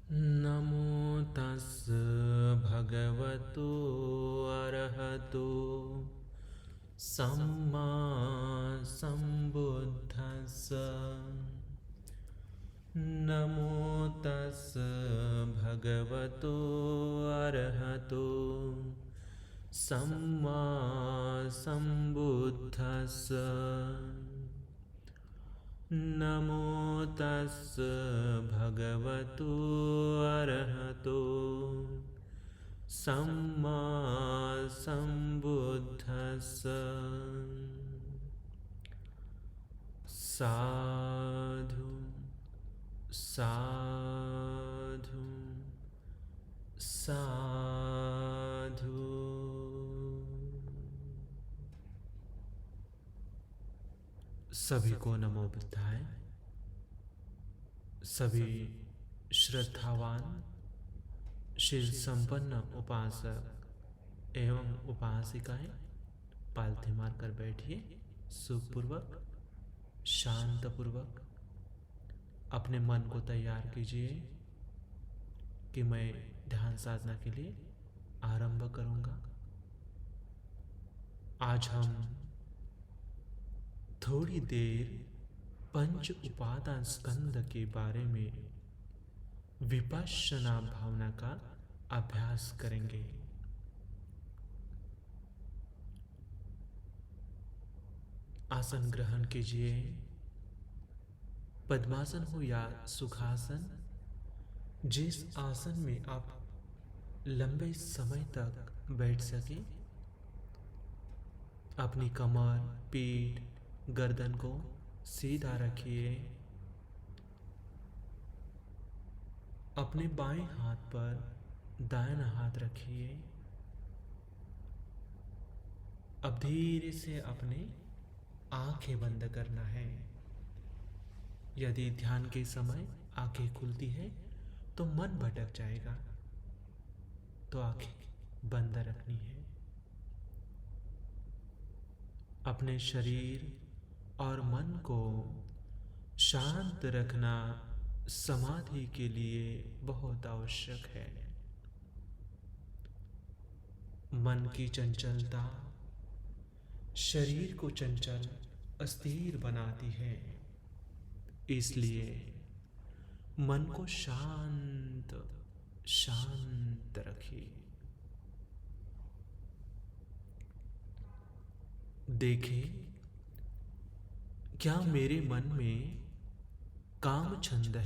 नमो तस् भगवतो अरहतो सम्मा सम्बुद्धस्स। नमो तस् भगवतो अरहतो सम्मा सम्बुद्धस्स। नमो तस् भगवतो अरहतो सम्मा सम्बुद्धस्स। साधु साधु साधु। सभी को नमो बुद्धाय। सभी श्रद्धावान शील संपन्न उपासक एवं उपासिकाएं पालथी मारकर बैठिए। सुखपूर्वक शांतपूर्वक अपने मन को तैयार कीजिए कि मैं ध्यान साधना के लिए आरंभ करूंगा। आज हम थोड़ी देर पंच उपादान स्कंद के बारे में विपश्यना भावना का अभ्यास करेंगे। आसन ग्रहण कीजिए। पद्मासन हो या सुखासन, जिस आसन में आप लंबे समय तक बैठ सके। अपनी कमर, पीठ, गर्दन को सीधा रखिए। अपने बाएं हाथ पर दाहिना हाथ रखिए। अब धीरे से अपने आंखें बंद करना है। यदि ध्यान के समय आंखें खुलती है तो मन भटक जाएगा, तो आंखें बंद रखनी है। अपने शरीर और मन को शांत रखना समाधि के लिए बहुत आवश्यक है। मन की चंचलता शरीर को चंचल अस्थिर बनाती है, इसलिए मन को शांत शांत रखिए। देखें, क्या मेरे मन में काम छंद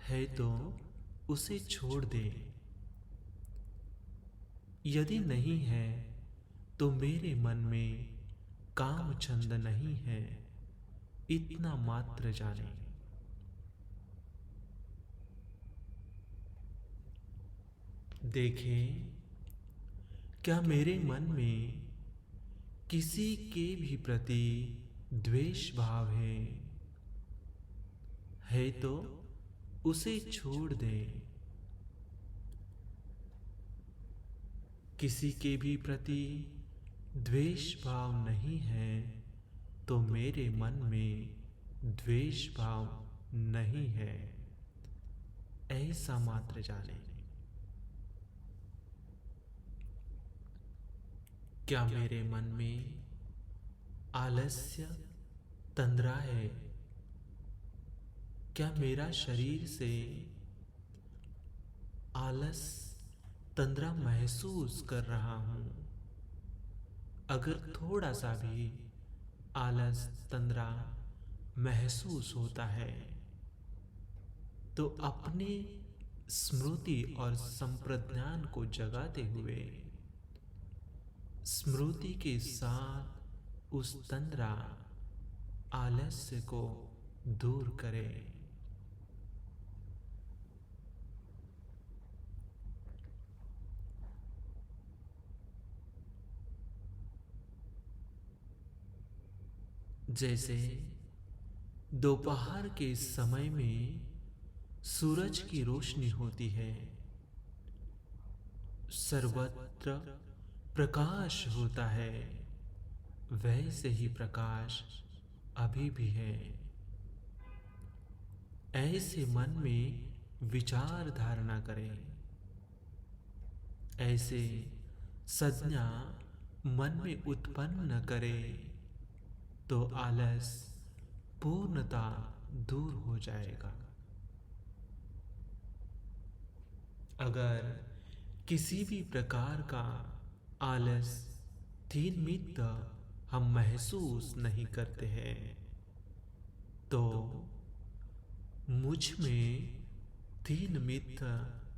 है तो उसे छोड़ दे। यदि नहीं है तो मेरे मन में काम छंद नहीं है, इतना मात्र जाने। देखें, क्या मेरे मन में किसी के भी प्रति द्वेष भाव है तो उसे छोड़ दे। किसी के भी प्रति द्वेष भाव नहीं है तो मेरे मन में द्वेष भाव नहीं है, ऐसा मात्र जाने। क्या मेरे मन में आलस्य तंद्रा है? क्या मेरा शरीर से आलस तंद्रा महसूस कर रहा हूं? अगर थोड़ा सा भी आलस तंद्रा महसूस होता है तो अपने स्मृति और संप्रज्ञान को जगाते हुए स्मृति के साथ उस तंद्रा आलस्य को दूर करें। जैसे दोपहर के समय में सूरज की रोशनी होती है, सर्वत्र प्रकाश होता है, वैसे ही प्रकाश अभी भी है। ऐसे मन में विचार धारणा करें, ऐसे संज्ञा मन में उत्पन्न करें, तो आलस पूर्णता दूर हो जाएगा। अगर किसी भी प्रकार का आलस निमित्त हम महसूस नहीं करते हैं, तो मुझ में तीन मित्र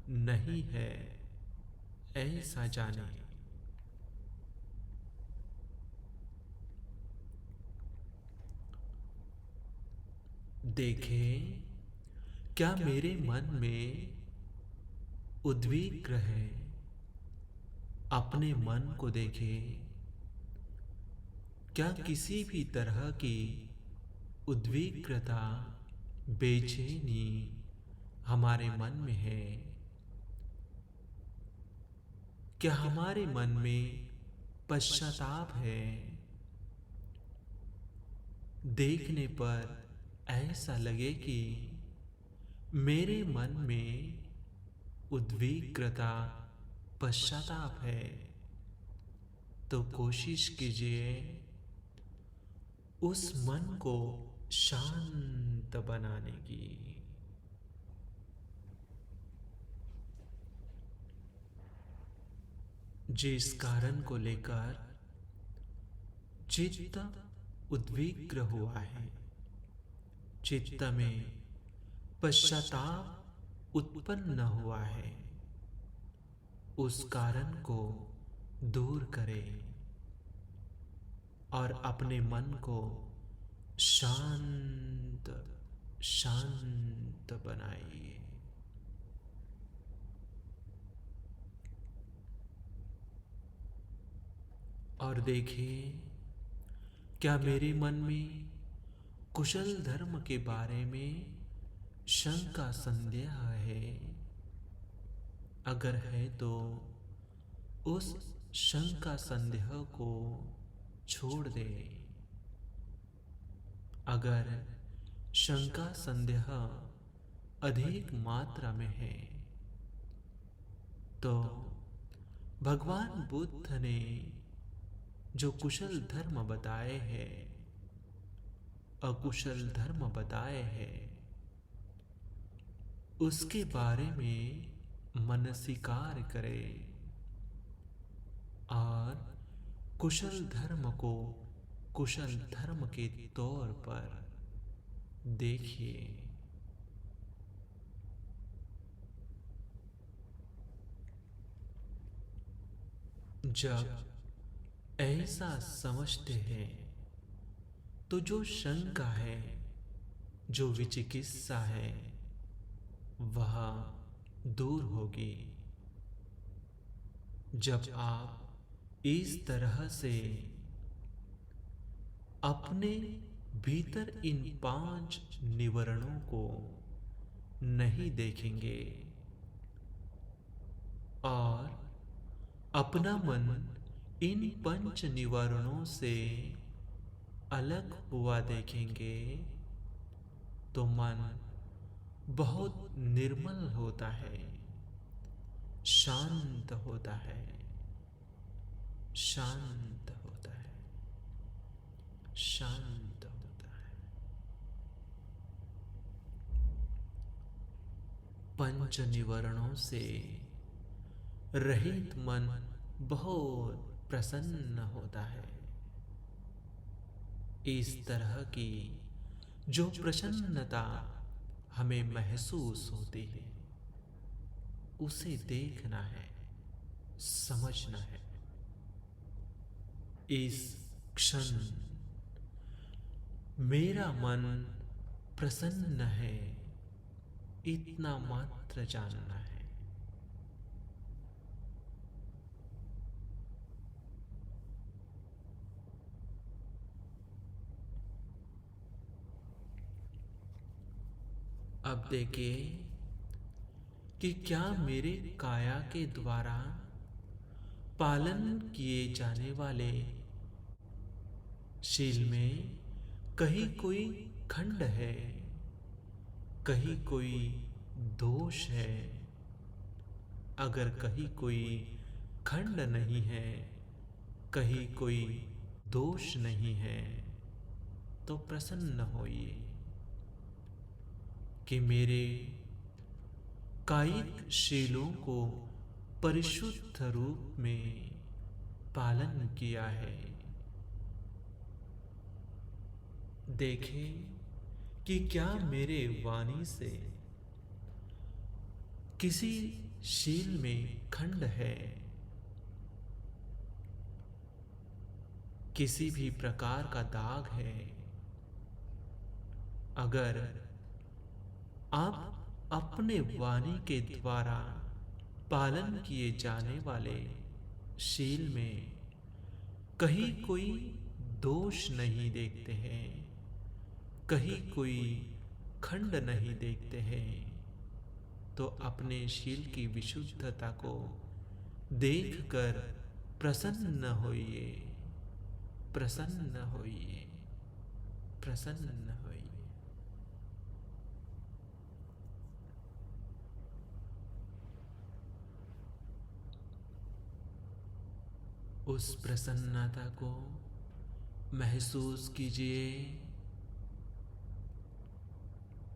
नहीं है, ऐसा जाने। देखें, क्या मेरे मन में उद्विग्न है? अपने मन को देखें, क्या किसी भी तरह की उद्विग्नता, बेचैनी हमारे मन में है? क्या हमारे मन में पश्चाताप है? देखने पर ऐसा लगे कि मेरे मन में उद्विग्नता, पश्चाताप है, तो कोशिश कीजिए उस मन को शांत बनाने की। जिस कारण को लेकर चित्त उद्विग्न हुआ है, चित्त में पश्चाताप उत्पन्न हुआ है, उस कारण को दूर करें और अपने मन को शांत शांत बनाइए। और देखिए, क्या मेरे मन में कुशल धर्म के बारे में शंका संदेह है? अगर है तो उस शंका संदेह को छोड़ दे। अगर शंका संदेह अधिक मात्रा में है, तो भगवान बुद्ध ने जो कुशल धर्म बताए हैं, अकुशल धर्म बताए हैं, उसके बारे में मनसीकार करें और कुशल धर्म को कुशल धर्म के तौर पर देखिए। जब ऐसा समझते हैं, तो जो शंका है, जो विचिकित्सा है, वह दूर होगी। जब आप इस तरह से अपने भीतर इन 5 निवरणों को नहीं देखेंगे और अपना मन इन 5 निवरणों से अलग हुआ देखेंगे, तो मन बहुत निर्मल होता है, शांत होता है, शांत होता है, शांत होता है। 5 निवरणों से रहित मन बहुत प्रसन्न होता है। इस तरह की जो प्रसन्नता हमें महसूस होती है, उसे देखना है, समझना है। इस क्षण मेरा मन प्रसन्न है, इतना मात्र जानना है। अब देखिए कि क्या मेरे काया के द्वारा पालन किए जाने वाले शील में कहीं कोई खंड है, कहीं कोई दोष है, अगर कहीं कोई खंड नहीं है, कहीं कोई दोष नहीं है, तो प्रसन्न होइए कि मेरे कायिक शीलों को परिशुद्ध रूप में पालन किया है। देखें कि क्या मेरे वाणी से किसी शील में खंड है, किसी भी प्रकार का दाग है। अगर आप अपने वाणी के द्वारा पालन किए जाने वाले शील में कहीं कोई दोष नहीं देखते हैं, कहीं कोई खंड नहीं देखते हैं, तो अपने शील की विशुद्धता को देखकर प्रसन्न होइए, प्रसन्न होइए, प्रसन्न होइए। उस प्रसन्नता को महसूस कीजिए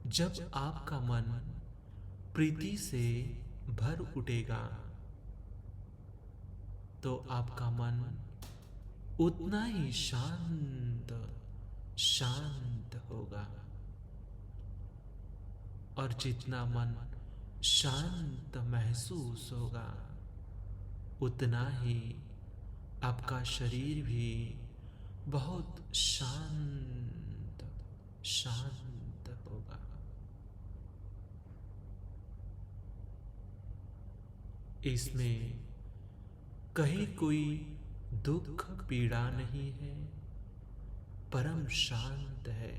जब आपका मन प्रीति से भर उठेगा, तो आपका मन उतना ही शांत शांत होगा। और जितना मन शांत महसूस होगा, उतना ही आपका शरीर भी बहुत शांत शांत होगा। इसमें कहीं कोई दुख पीड़ा नहीं है, परम शांत है।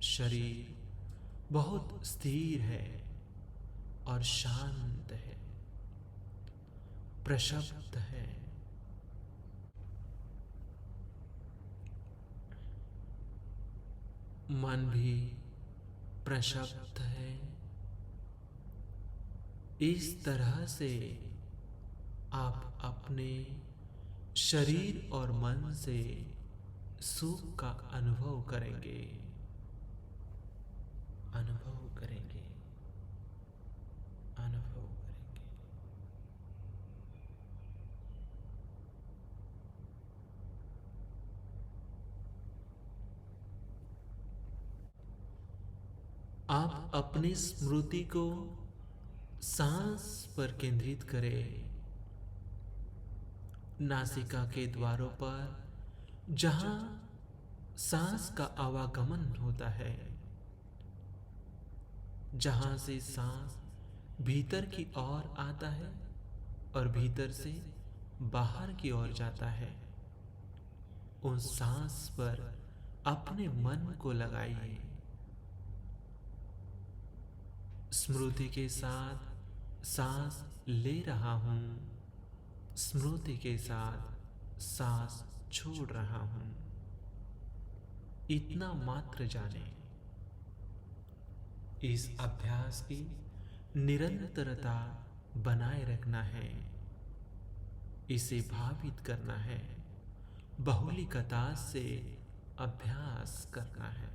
शरीर बहुत स्थिर है और शांत है, प्रशब्द है। मन भी प्रशब्द है। इस तरह से आप अपने शरीर और मन से सुख का अनुभव करेंगे, अनुभव करेंगे, अनुभव करेंगे। आप अपनी स्मृति को सांस पर केंद्रित करें। नासिका के द्वारों पर जहां सांस का आवागमन होता है, जहां से सांस भीतर की ओर आता है और भीतर से बाहर की ओर जाता है, उन सांस पर अपने मन को लगाइए। स्मृति के साथ सांस ले रहा हूं, स्मृति के साथ सांस छोड़ रहा हूं, इतना मात्र जाने। इस अभ्यास की निरंतरता बनाए रखना है, इसे भावित करना है, बहुलिकता से अभ्यास करना है।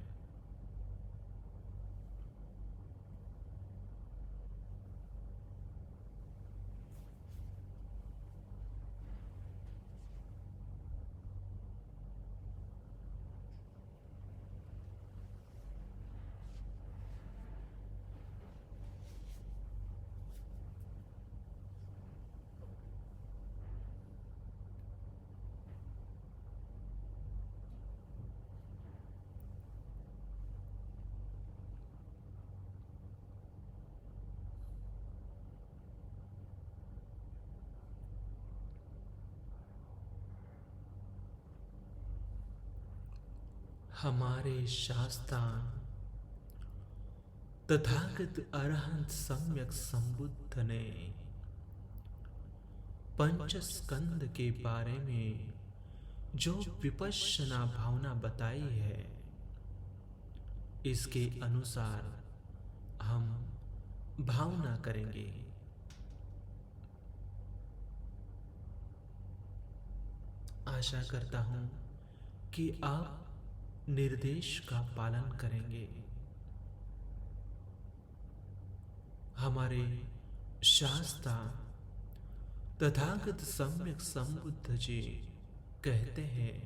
हमारे शास्त्रा तथागत अरहंत सम्यक संबुद्ध ने पंच स्कंद के बारे में जो विपश्यना भावना बताई है, इसके अनुसार हम भावना करेंगे। आशा करता हूँ कि आप निर्देश का पालन करेंगे। हमारे शास्त्रा तथागत सम्यक संबुद्ध जी कहते हैं,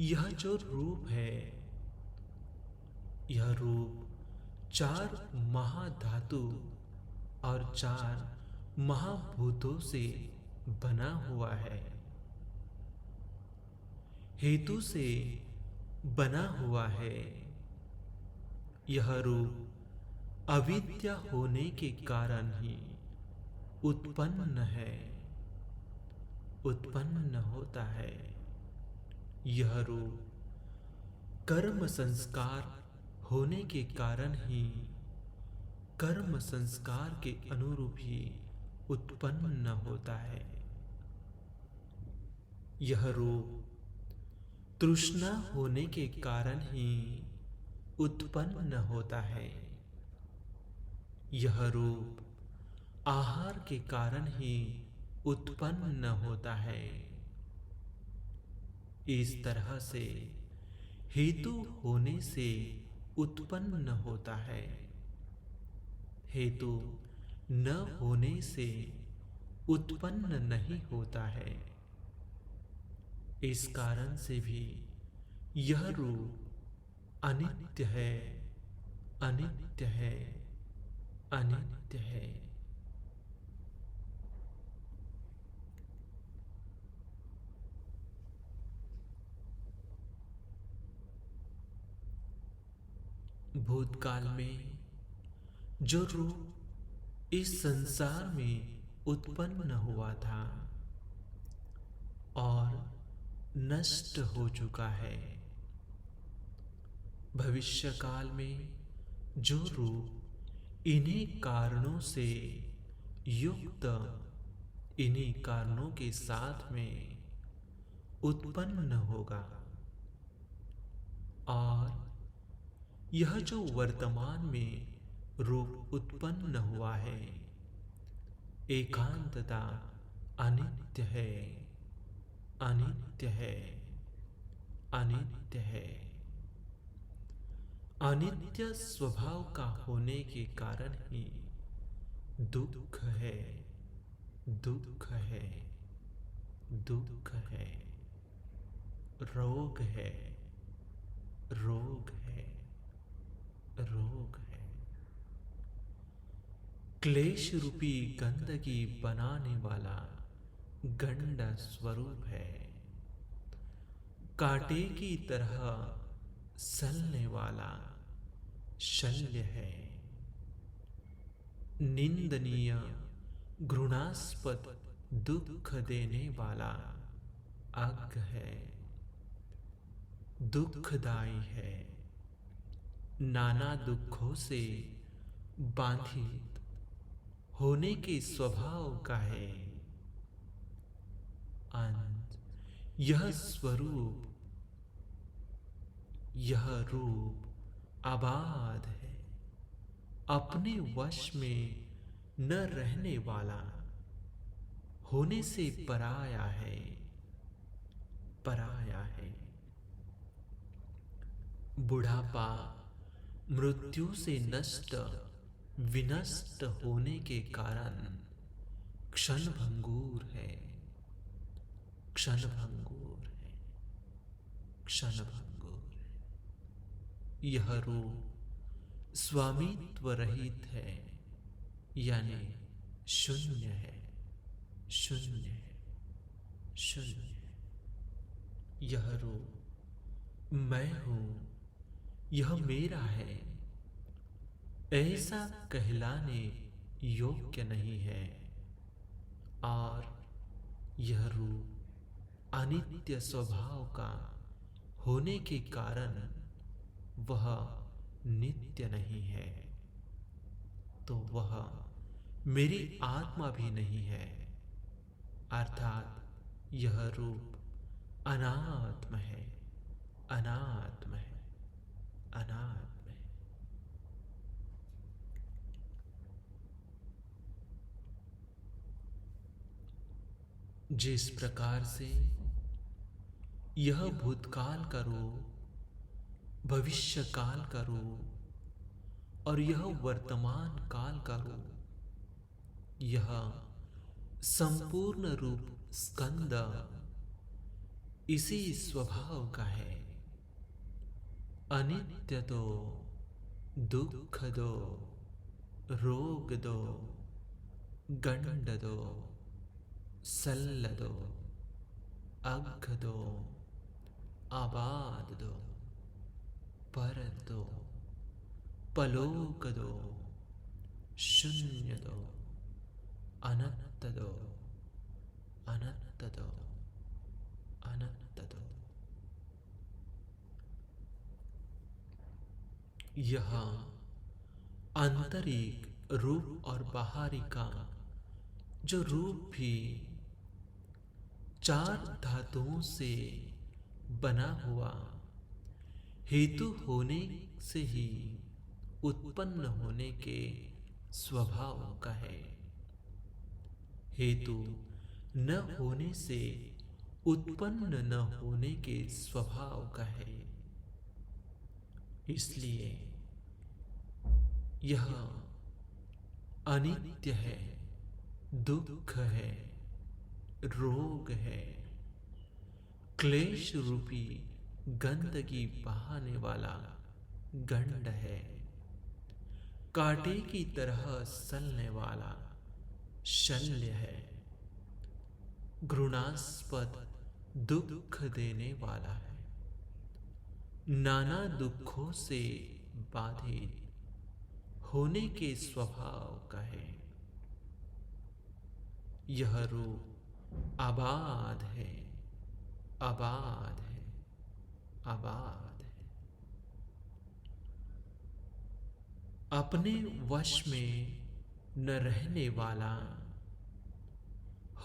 यह जो रूप है, यह रूप 4 महाधातु और 4 महाभूतों से बना हुआ है। हेतु से बना हुआ है। यह रूप अविद्या होने के कारण ही उत्पन्न है, उत्पन्न होता है। यह रूप कर्म संस्कार होने के कारण ही कर्म संस्कार के अनुरूप ही उत्पन्न होता है। यह रूप तृष्णा होने के कारण ही उत्पन्न होता है। यह रूप आहार के कारण ही उत्पन्न होता है। इस तरह से हेतु होने से उत्पन्न होता है। हेतु न होने से उत्पन्न नहीं होता है। इस कारण से भी यह रूप अनित्य है, अनित्य है, अनित्य है। भूतकाल में जो रूप इस संसार में उत्पन्न हुआ था और नष्ट हो चुका है, भविष्य काल में जो रूप इन्हीं कारणों से युक्त, इन्हीं कारणों के साथ में उत्पन्न होगा, और यह जो वर्तमान में रूप उत्पन्न हुआ है, एकांतता अनित्य है, अनित्य है, अनित्य है। अनित्य स्वभाव का होने के कारण ही दुख है, दुख है, दुख है, रोग है, रोग है, रोग है। क्लेश रूपी गंदगी बनाने वाला गंड स्वरूप है। कांटे की तरह सलने वाला शल्य है। निंदनीय घृणास्पद दुख देने वाला अग है, दुखदाई है। नाना दुखों से बाधित होने के स्वभाव का है। अंत यह स्वरूप, यह रूप आबाद है, अपने वश में न रहने वाला, होने से पराया है, पराया है। बुढ़ापा मृत्यु से नष्ट विनष्ट होने के कारण क्षणभंगुर है, क्षणभंगुर है, क्षणभंगुर है। यह रूप स्वामित्व रहित है, यानी शून्य है, शून्य है, शून्य है। यह रूप मैं हूं, यह मेरा है, ऐसा कहलाने योग्य नहीं है। और यह रूप अनित्य स्वभाव का होने के कारण वह नित्य नहीं है, तो वह मेरी आत्मा भी नहीं है। अर्थात यह रूप अनात्म है, अनात्म है, अनात्म है। जिस प्रकार से यह भूतकाल का रूप, भविष्य काल का रूप और यह वर्तमान काल का रूप, यह संपूर्ण रूप स्कंद इसी स्वभाव का है। अनित्य दो, दुख दो, रोग दो, गंड दो, सल्ल दो, अघ दो, आबाद दो, पर दो, पलोक दो, शून्य दो, अनंत दो, अनंत दो, अनंत दो। यह आंतरिक रूप और बाहरी का जो रूप भी चार धातुओं से बना हुआ हेतु होने से ही उत्पन्न होने के स्वभाव का है। हेतु न होने से उत्पन्न न होने के स्वभाव का है। इसलिए यह अनित्य है, दुख है, रोग है, क्लेश रूपी गंदगी बहाने वाला गंड है, कांटे की तरह सलने वाला शल्य है, घृणास्पद दुख देने वाला है, नाना दुखों से बाधित होने के स्वभाव का है। यह रूप आबाद है, आबाद है, आबाद है। अपने वश में न रहने वाला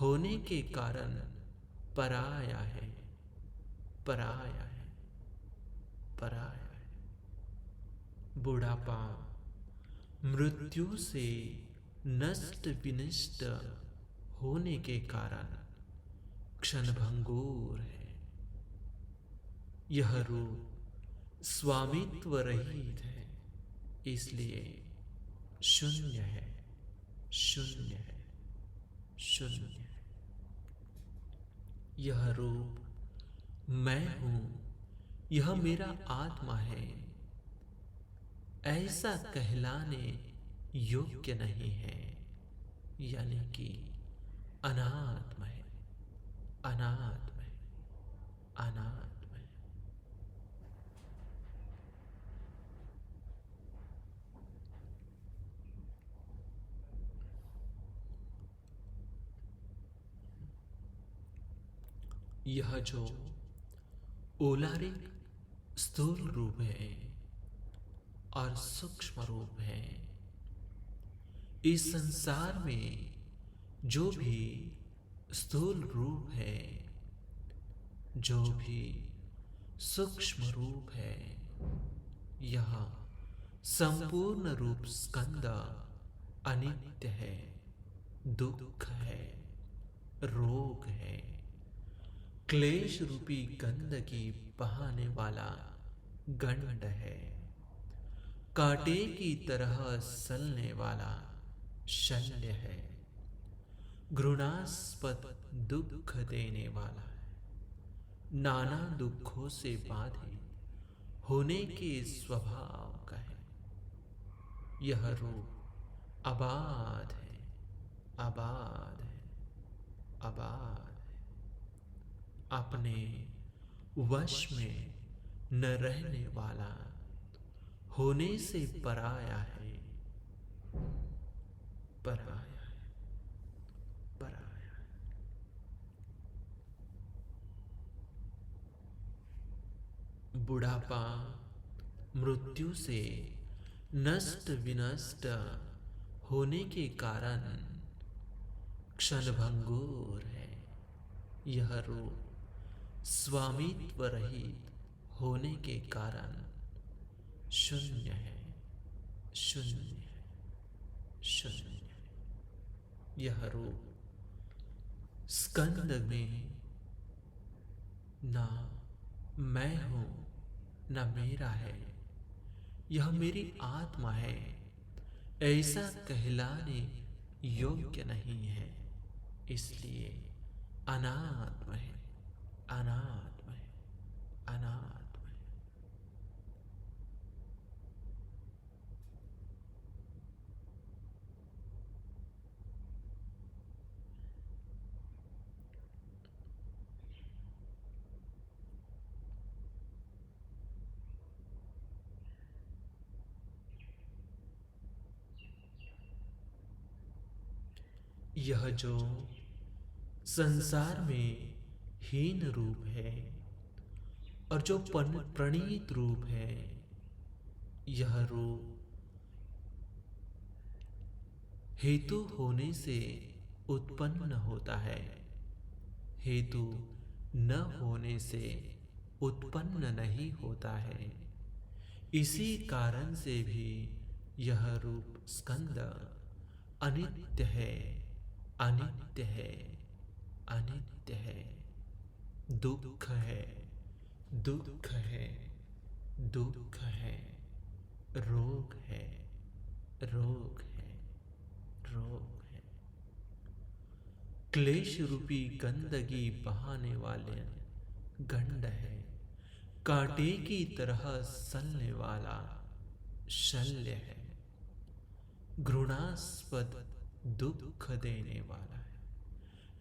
होने के कारण पराया है, पराया है, पराया है। बुढ़ापा मृत्यु से नष्ट विनष्ट होने के कारण क्षणभंगुर है। यह रूप स्वामित्व रहित है, इसलिए शून्य है, शून्य है, शून्य है। यह रूप मैं हूं, यह मेरा आत्मा है, ऐसा कहलाने योग्य नहीं है। यानी कि अनात्म है, अनात्म है, अनात्म है। यह जो ओलारिक स्थूल रूप है और सूक्ष्म रूप है, इस संसार में जो भी स्थूल रूप है, जो भी सूक्ष्म रूप है, यह संपूर्ण रूप स्कंद अनित्य है, दुख है, रोग है, क्लेश रूपी गंदगी बहाने वाला गंड है, कांटे की तरह सलने वाला शल्य है, घृणास्पद दुख देने वाला है, नाना दुखों से बाधित होने के स्वभाव का है। यह रूप आबाद है, आबाद है, आबाद है। अपने वश में न रहने वाला होने से पराया है, पराया है, पराया है। बुढ़ापा मृत्यु से नष्ट विनष्ट होने के कारण क्षणभंगुर है। यह रूप स्वामित्व रहित होने के कारण शून्य है, शून्य है, शून्य है। यह रूप स्कंद में ना मैं हूं न मेरा है, यह मेरी आत्मा है, ऐसा कहलाने योग्य नहीं है, इसलिए अनात्म है, अनात्म है, अनात्म है। यह जो संसार में हीन रूप है और जो प्रणीत रूप है, यह रूप हेतु होने से उत्पन्न होता है, हेतु न होने से उत्पन्न नहीं होता है। इसी कारण से भी यह रूप स्कंद अनित्य है, अनित्य है, अनित्य है, दुख है, दुख है, दुख है, रोग है, रोग है, रोग है। क्लेश रूपी गंदगी बहाने वाले गंड है, कांटे की तरह सलने वाला शल्य है, घृणास्पद दुख देने वाला है,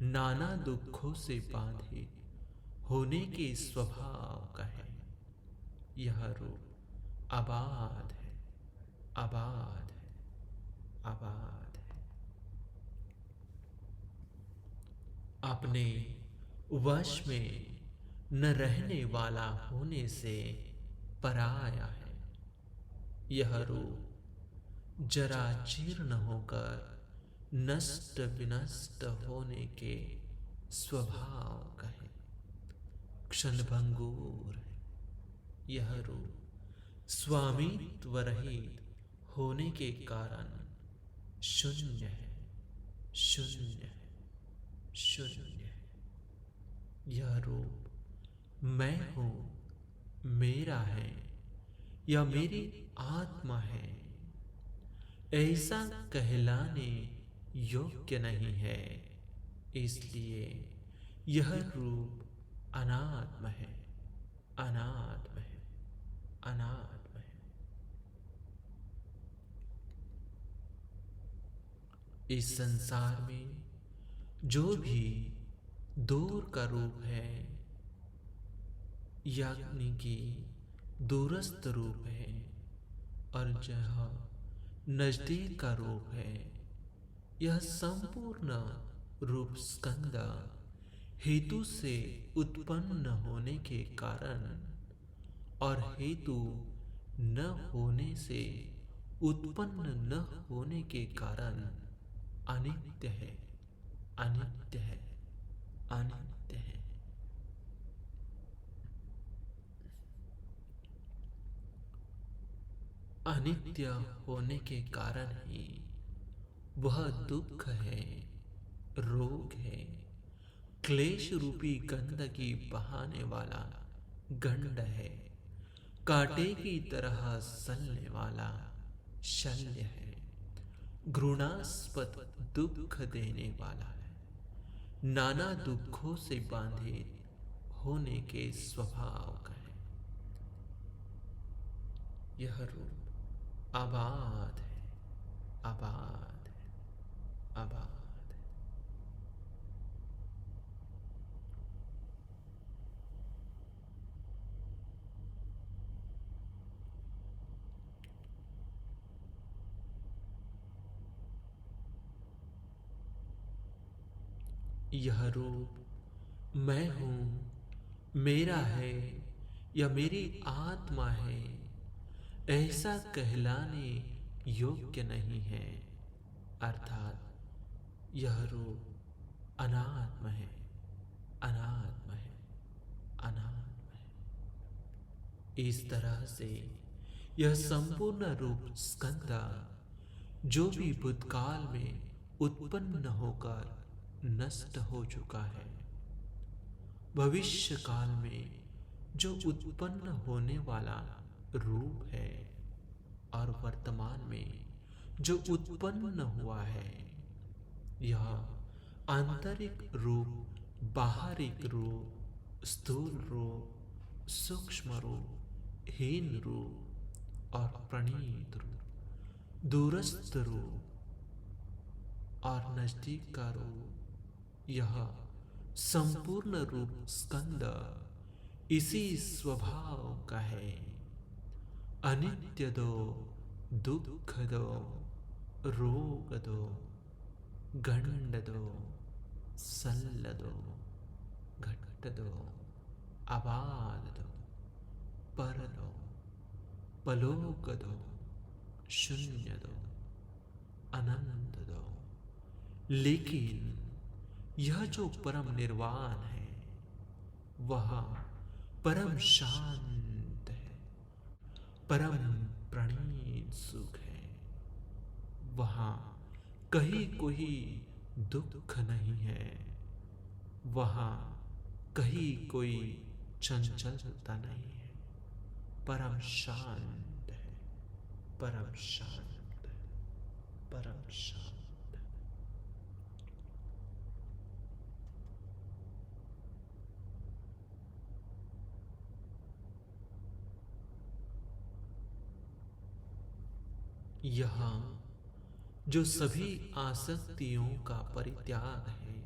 नाना दुखों से बांधे होने के स्वभाव का है। यह रूप अबाध है, अबाध है, अबाध है। अपने वश में न रहने वाला होने से पराया है। यह रूप जरा जीर्ण होकर नष्ट विनष्ट होने के स्वभाव का है, क्षणभंगुर है। यह रूप स्वामित्व रहित होने के कारण शून्य है, शून्य है, शून्य है। यह रूप मैं हूं, मेरा है, या मेरी आत्मा है, ऐसा कहलाने योग्य नहीं है, इसलिए यह रूप अनात्म है, अनात्म है, अनात्म है। इस संसार में जो भी दूर का रूप है, यानी कि दूरस्थ रूप है, और जह नजदीक का रूप है, यह संपूर्ण रूप स्कंद हेतु से उत्पन्न होने के कारण और हेतु न होने से उत्पन्न न होने के कारण अनित्य है, अनित्य है, अनित्य है। अनित्य होने के कारण ही वह दुख है, रोग है, क्लेश रूपी गंदगी बहाने वाला गंड है, कांटे की तरह सलने वाला शल्य है, घृणास्पद दुख देने वाला है, नाना दुखों से बांधे होने के स्वभाव का है। यह रूप अबाध है, अबाध है, अबाध है। यह रूप मैं हूं, मेरा है, या मेरी आत्मा है, ऐसा कहलाने योग्य नहीं है, अर्थात यह रूप अनात्म है, अनात्म है, अनात्म है। इस तरह से यह संपूर्ण रूप स्कंद जो भी भूतकाल में उत्पन्न होकर नष्ट हो चुका है। भविष्य काल में जो उत्पन्न होने वाला रूप है और वर्तमान में जो उत्पन्न हुआ है, यह आंतरिक रूप, बाहरिक रूप, स्थूल रूप, सूक्ष्म रूप, हीन रूप और प्रणीत रूप, दूरस्थ रूप और नजदीक का रूप, यह संपूर्ण रूप स्कंद इसी स्वभाव का है। अनित्य दो, दुख दो, रोग दो, गंड दो, सल दो, घट दो, आबाद दो, पर दो, पलोक दो, शून्य दो, अनंत दो। लेकिन यह जो परम निर्वाण है, वह परम शांत है, परम प्रणीत सुख है। वहाँ कहीं कोई दुख नहीं है, वहाँ कहीं कोई चंचलता नहीं है। परम शांत है, परम शांत है, परम शांत। यहाँ जो सभी आसक्तियों का परित्याग है,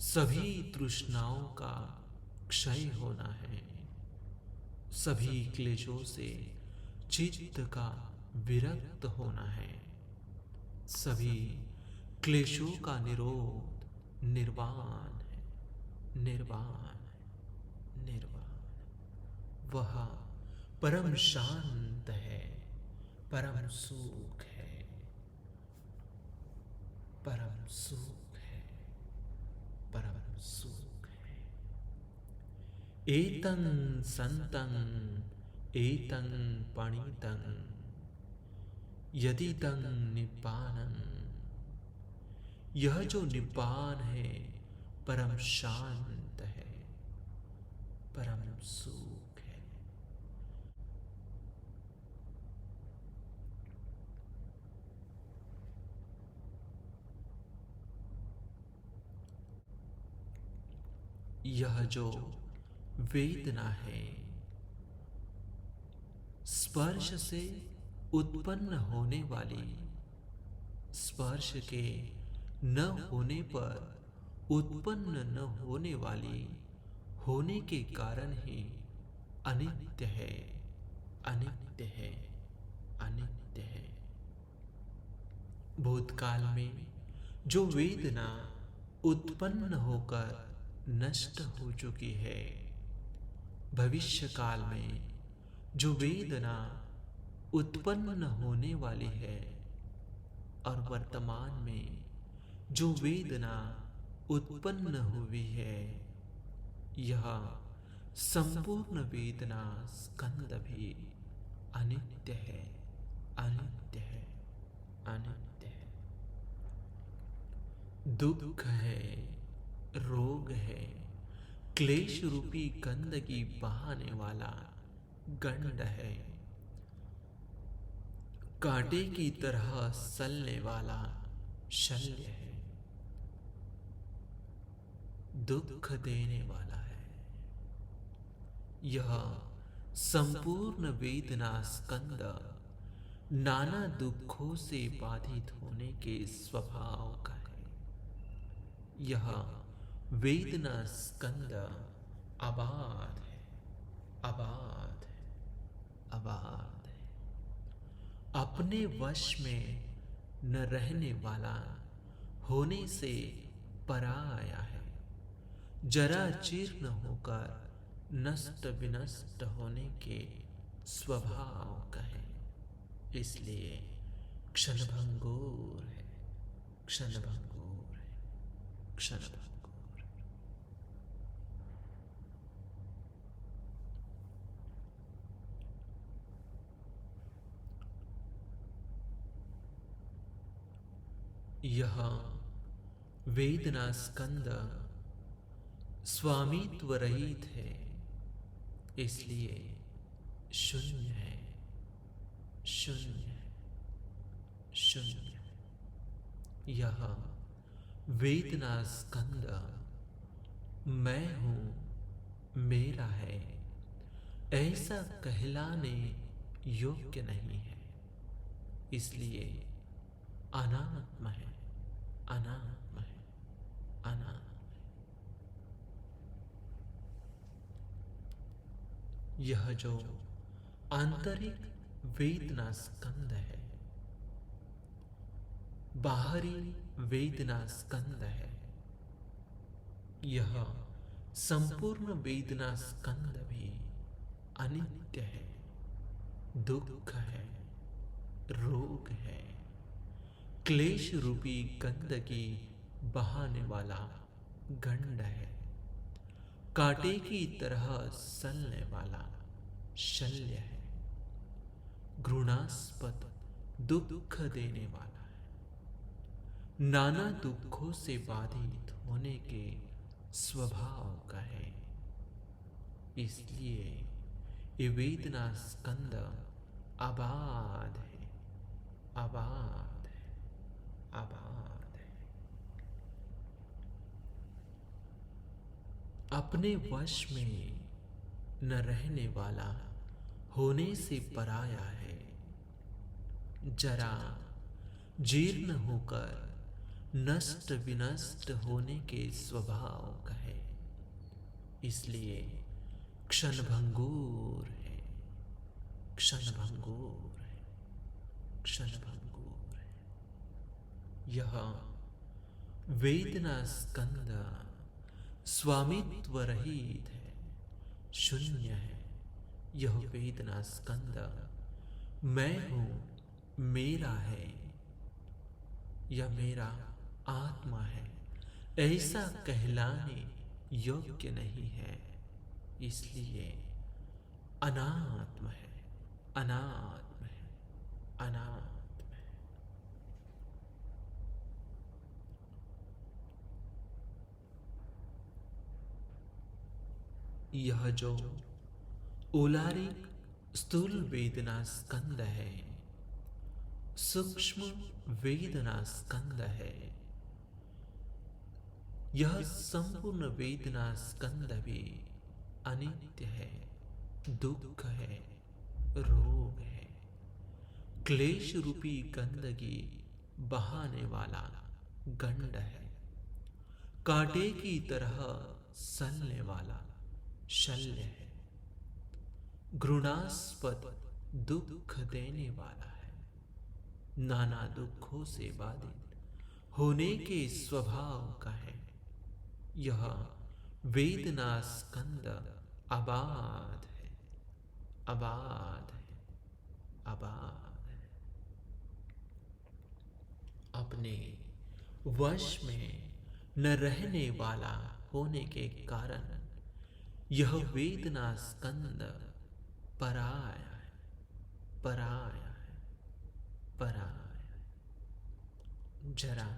सभी तृष्णाओं का क्षय होना है, सभी क्लेशों से चित्त का विरक्त होना है, सभी क्लेशों का निरोध निर्वाण है, निर्वाण है, निर्वाण। वह परम शांत है, परम सुख है, परम सुख है, परम सुख है। एतं संतं एतं पणितं यदिदं निब्बानं, यह जो निब्बान है परम शांत है, परम सुख है। यह जो वेदना है, स्पर्श से उत्पन्न होने वाली, स्पर्श के न होने पर उत्पन्न न होने वाली, होने के कारण ही अनित्य है, अनित्य है, अनित्य है। भूतकाल में जो वेदना उत्पन्न होकर नष्ट हो चुकी है, भविष्य काल में जो वेदना उत्पन्न होने वाली है और वर्तमान में जो वेदना उत्पन्न हुई है, यह संपूर्ण वेदना स्कंद भी अनित्य है, अनित्य है, अनित्य है। दुख है, रोग है, क्लेश रूपी गंदगी बहाने वाला गंड है, कांटे की तरह सलने वाला शल्य है, दुख देने वाला है। यह संपूर्ण वेदना स्कंद नाना दुखों से बाधित होने के स्वभाव का है। यह वेदना स्कंद अबाध है, अबाध है, अबाध है। अपने वश में न रहने वाला, होने से पराया है, जरा जीर्ण होकर नष्ट विनष्ट होने के स्वभाव का है। इसलिए क्षणभंगुर है, क्षणभंगुर है, क्षणभंगुर। यह वेदना स्कंद स्वामित्व रहित है, इसलिए शून्य है, शून्य है, शून्य है। यह वेदना स्कंद मैं हूं, मेरा है, ऐसा कहलाने योग्य नहीं है, इसलिए अनात्म है, अनात्म है, अनात्म है। यह जो आंतरिक वेदना स्कंद है, बाहरी वेदना स्कंद है, यह संपूर्ण वेदना स्कंद भी अनित्य है, दुख है, रोग है, क्लेश रूपी गंदगी बहाने वाला गंड है, कांटे की तरह सलने वाला शल्य है, घृणास्पद दुख देने वाला है, नाना दुखों से बाधित होने के स्वभाव का है। इसलिए ये वेदना स्कंद अबाध है, अबाध है, अबाध है। अपने वश में न रहने वाला होने से पराया है, जरा जीर्ण होकर नष्ट विनष्ट होने के स्वभाव का है, इसलिए क्षणभंगुर है, क्षणभंगुर है, क्षणभंगुर है। यह वेदना स्कंद स्वामित्व रहित है, शून्य है। यह वेदना स्कंद मैं हूं, मेरा है, यह मेरा आत्मा है, ऐसा कहलाने योग्य नहीं है, इसलिए अनात्म है, अनात्म है, अनात्म है। यह जो ओलारिक स्थूल वेदना स्कंद है, सूक्ष्म वेदना स्कंद है, यह संपूर्ण वेदना स्कंद भी अनित्य है, दुख है, रोग है, क्लेश रूपी गंदगी बहाने वाला गंड है, कांटे की तरह सलने वाला शल्य है, घृणास्पद दुख देने वाला है, नाना दुखों से बाधित होने के स्वभाव का है। यह वेदना स्कंद अबाध है, अबाध है, अबाध है। अपने वश में न रहने वाला होने के कारण यह वेदना स्कंद पराया है, पराया है, पराया है। जरा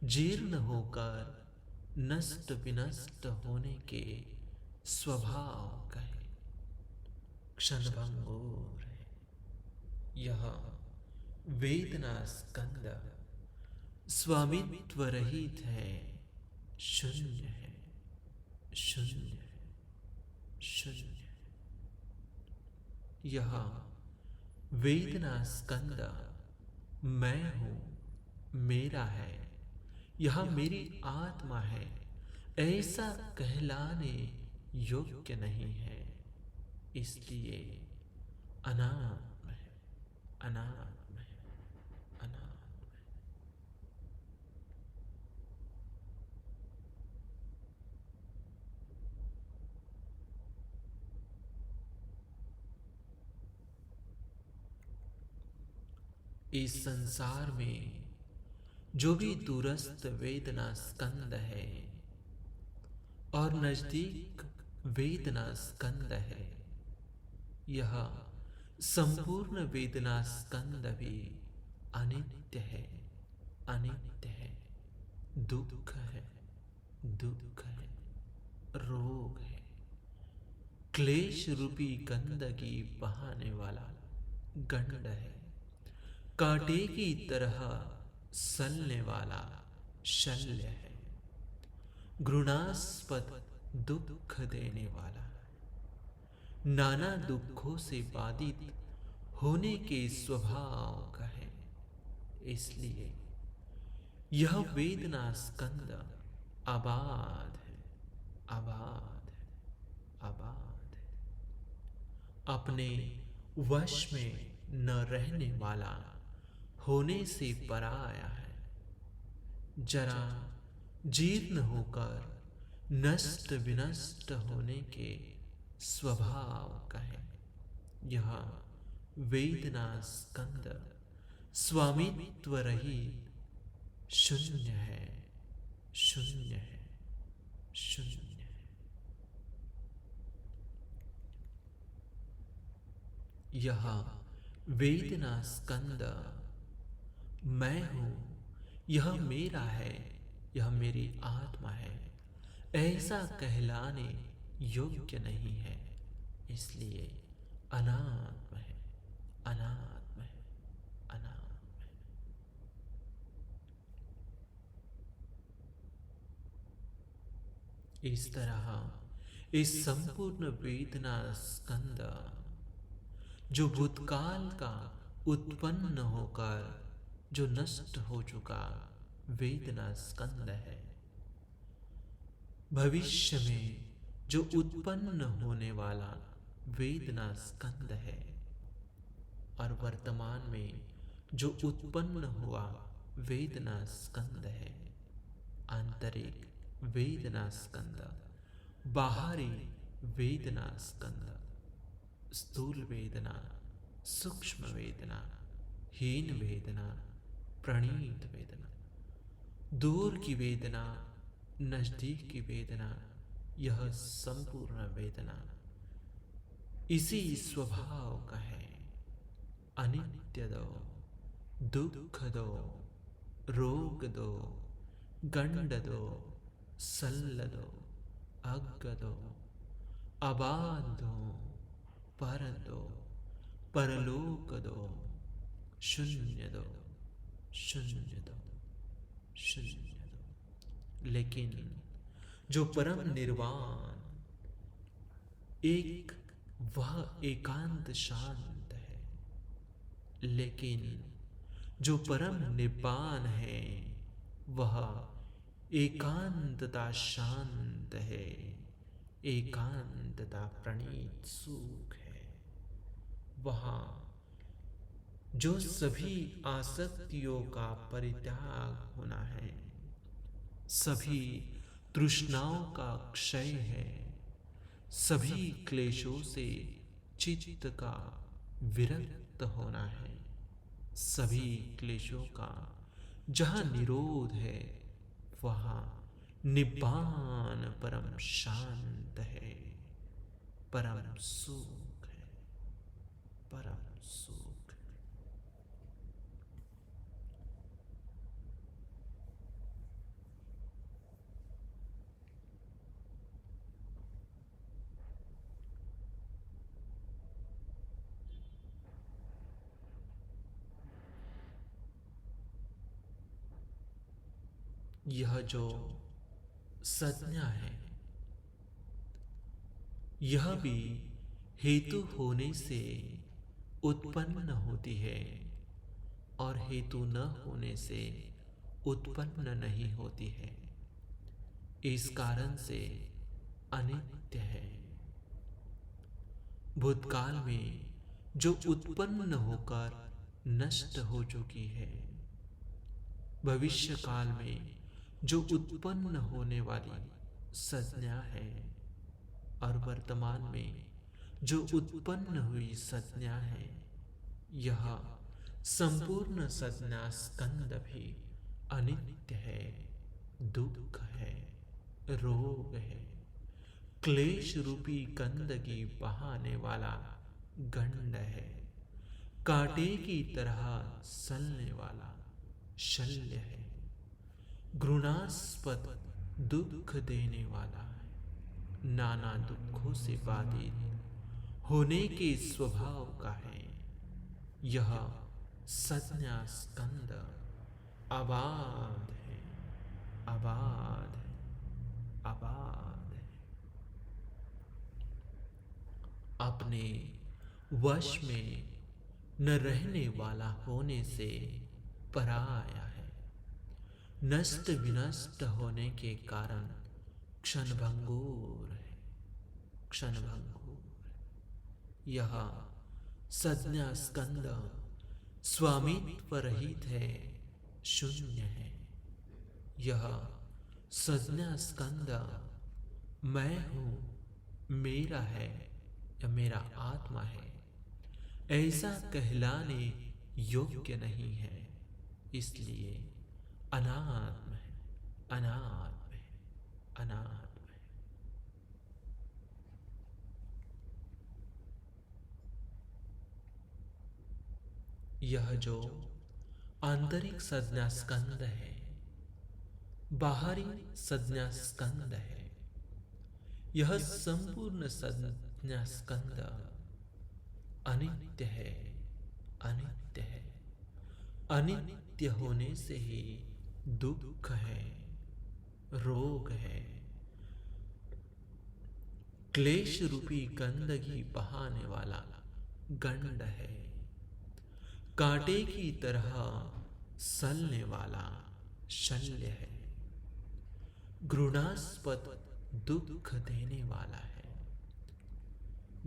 जीर्ण होकर नष्ट विनष्ट होने के स्वभाव का है, क्षणभंगुर है। यह वेदना स्कंद स्वामित्व रहित है, शून्य है, शून्य है, शून्य है। यह वेदना स्कंद मैं हूं, मेरा है, यह मेरी आत्मा है, ऐसा कहलाने योग्य नहीं है, इसलिए अनात्म है, अनात्म है, अनात्म है। इस संसार में जो भी दूरस्थ वेदना स्कंद है और नजदीक वेदना स्कंद है, यह संपूर्ण वेदना स्कंद भी अनित्य है, अनित्य है, दुख है, दुख है, रोग है, क्लेश रूपी गंदगी बहाने वाला गंड है, कांटे की तरह सलने वाला शल्य है, घृणास्पद दुख देने वाला, नाना दुखों से बाधित होने के स्वभाव का है। इसलिए यह वेदना स्कंद आबाद है, आबाद है, आबाद है, अपने वश में न रहने वाला होने से पराया है, जरा जीर्ण होकर नष्ट विनष्ट होने के स्वभाव का है। यह वेदना स्कंद स्वामित्व रहित शून्य है, शून्य है, शून्य है। यह वेदना स्कंद मैं हूं, यह मेरा है, यह मेरी आत्मा है, ऐसा कहलाने योग्य नहीं है। इसलिए अनात्म है, अनात्म है, अनात्म है। इस तरह इस संपूर्ण वेदना स्कंद जो भूतकाल का उत्पन्न होकर जो नष्ट हो चुका वेदना स्कंद है, भविष्य में जो उत्पन्न होने वाला वेदना स्कंद है, और वर्तमान में जो उत्पन्न हुआ वेदना स्कंद है। आंतरिक वेदना स्कंद, बाहरी वेदना स्कंद, स्थूल वेदना, सूक्ष्म वेदना, हीन वेदना, प्रणीत वेदना, दूर की वेदना, नजदीक की वेदना, यह संपूर्ण वेदना इसी स्वभाव का है। अनित्य दो, दुख दो, रोग दो, गंड दो, सल्ल दो, अग्ग दो, अबाध दो, पर दो, परलोक दो, शून्य दो, शून्य दो, शून्य दो। लेकिन जो परम निर्वाण एक, वह एकांत शांत है। लेकिन जो परम निब्बान है वह एकांतता शांत है, एकांतता प्रणीत सुख है। वहाँ जो सभी आसक्तियों का परित्याग होना है, सभी तृष्णाओं का क्षय है, सभी क्लेशों से चित्त का विरक्त होना है, सभी क्लेशों का जहाँ निरोध है वहाँ निब्बान परम शांत है, परम सुख है, परम सुख है। यह जो संज्ञा है, यह भी हेतु होने से उत्पन्न होती है और हेतु न होने से उत्पन्न नहीं होती है। इस कारण से अनित्य है। भूतकाल में जो उत्पन्न होकर नष्ट हो चुकी है, भविष्य काल में जो उत्पन्न होने वाली संज्ञा है, और वर्तमान में जो उत्पन्न हुई संज्ञा है, यह संपूर्ण संज्ञा स्कंद भी अनित्य है, दुख है, रोग है, क्लेश रूपी गंदगी बहाने वाला गंड है, कांटे की तरह सलने वाला शल्य है, घृणास्पद दुख देने वाला है, नाना दुखों से बाधित होने के स्वभाव का है। यह संज्ञा स्कंद अबाध है, अबाध है, अबाध है। अपने वश में न रहने वाला होने से पराया है, नष्ट विनष्ट होने के कारण क्षणभंगुर है, क्षणभंगुर। यह संज्ञा स्कंद स्वामित्व रहित है, शून्य है। यह संज्ञा स्कंद मैं हूं, मेरा है या मेरा आत्मा है, ऐसा कहलाने योग्य नहीं है। इसलिए अनात्म है, अनात्म है, अनात्म है। यह जो आंतरिक संज्ञा स्कंद है, बाहरी संज्ञा स्कंद है, यह संपूर्ण संज्ञा स्कंद अनित्य है, अनित्य है। अनित्य होने से ही दुख है, रोग है, क्लेश रूपी गंदगी बहाने वाला गंड है, कांटे की तरह सलने वाला शल्य है, घृणास्पद दुख देने वाला है,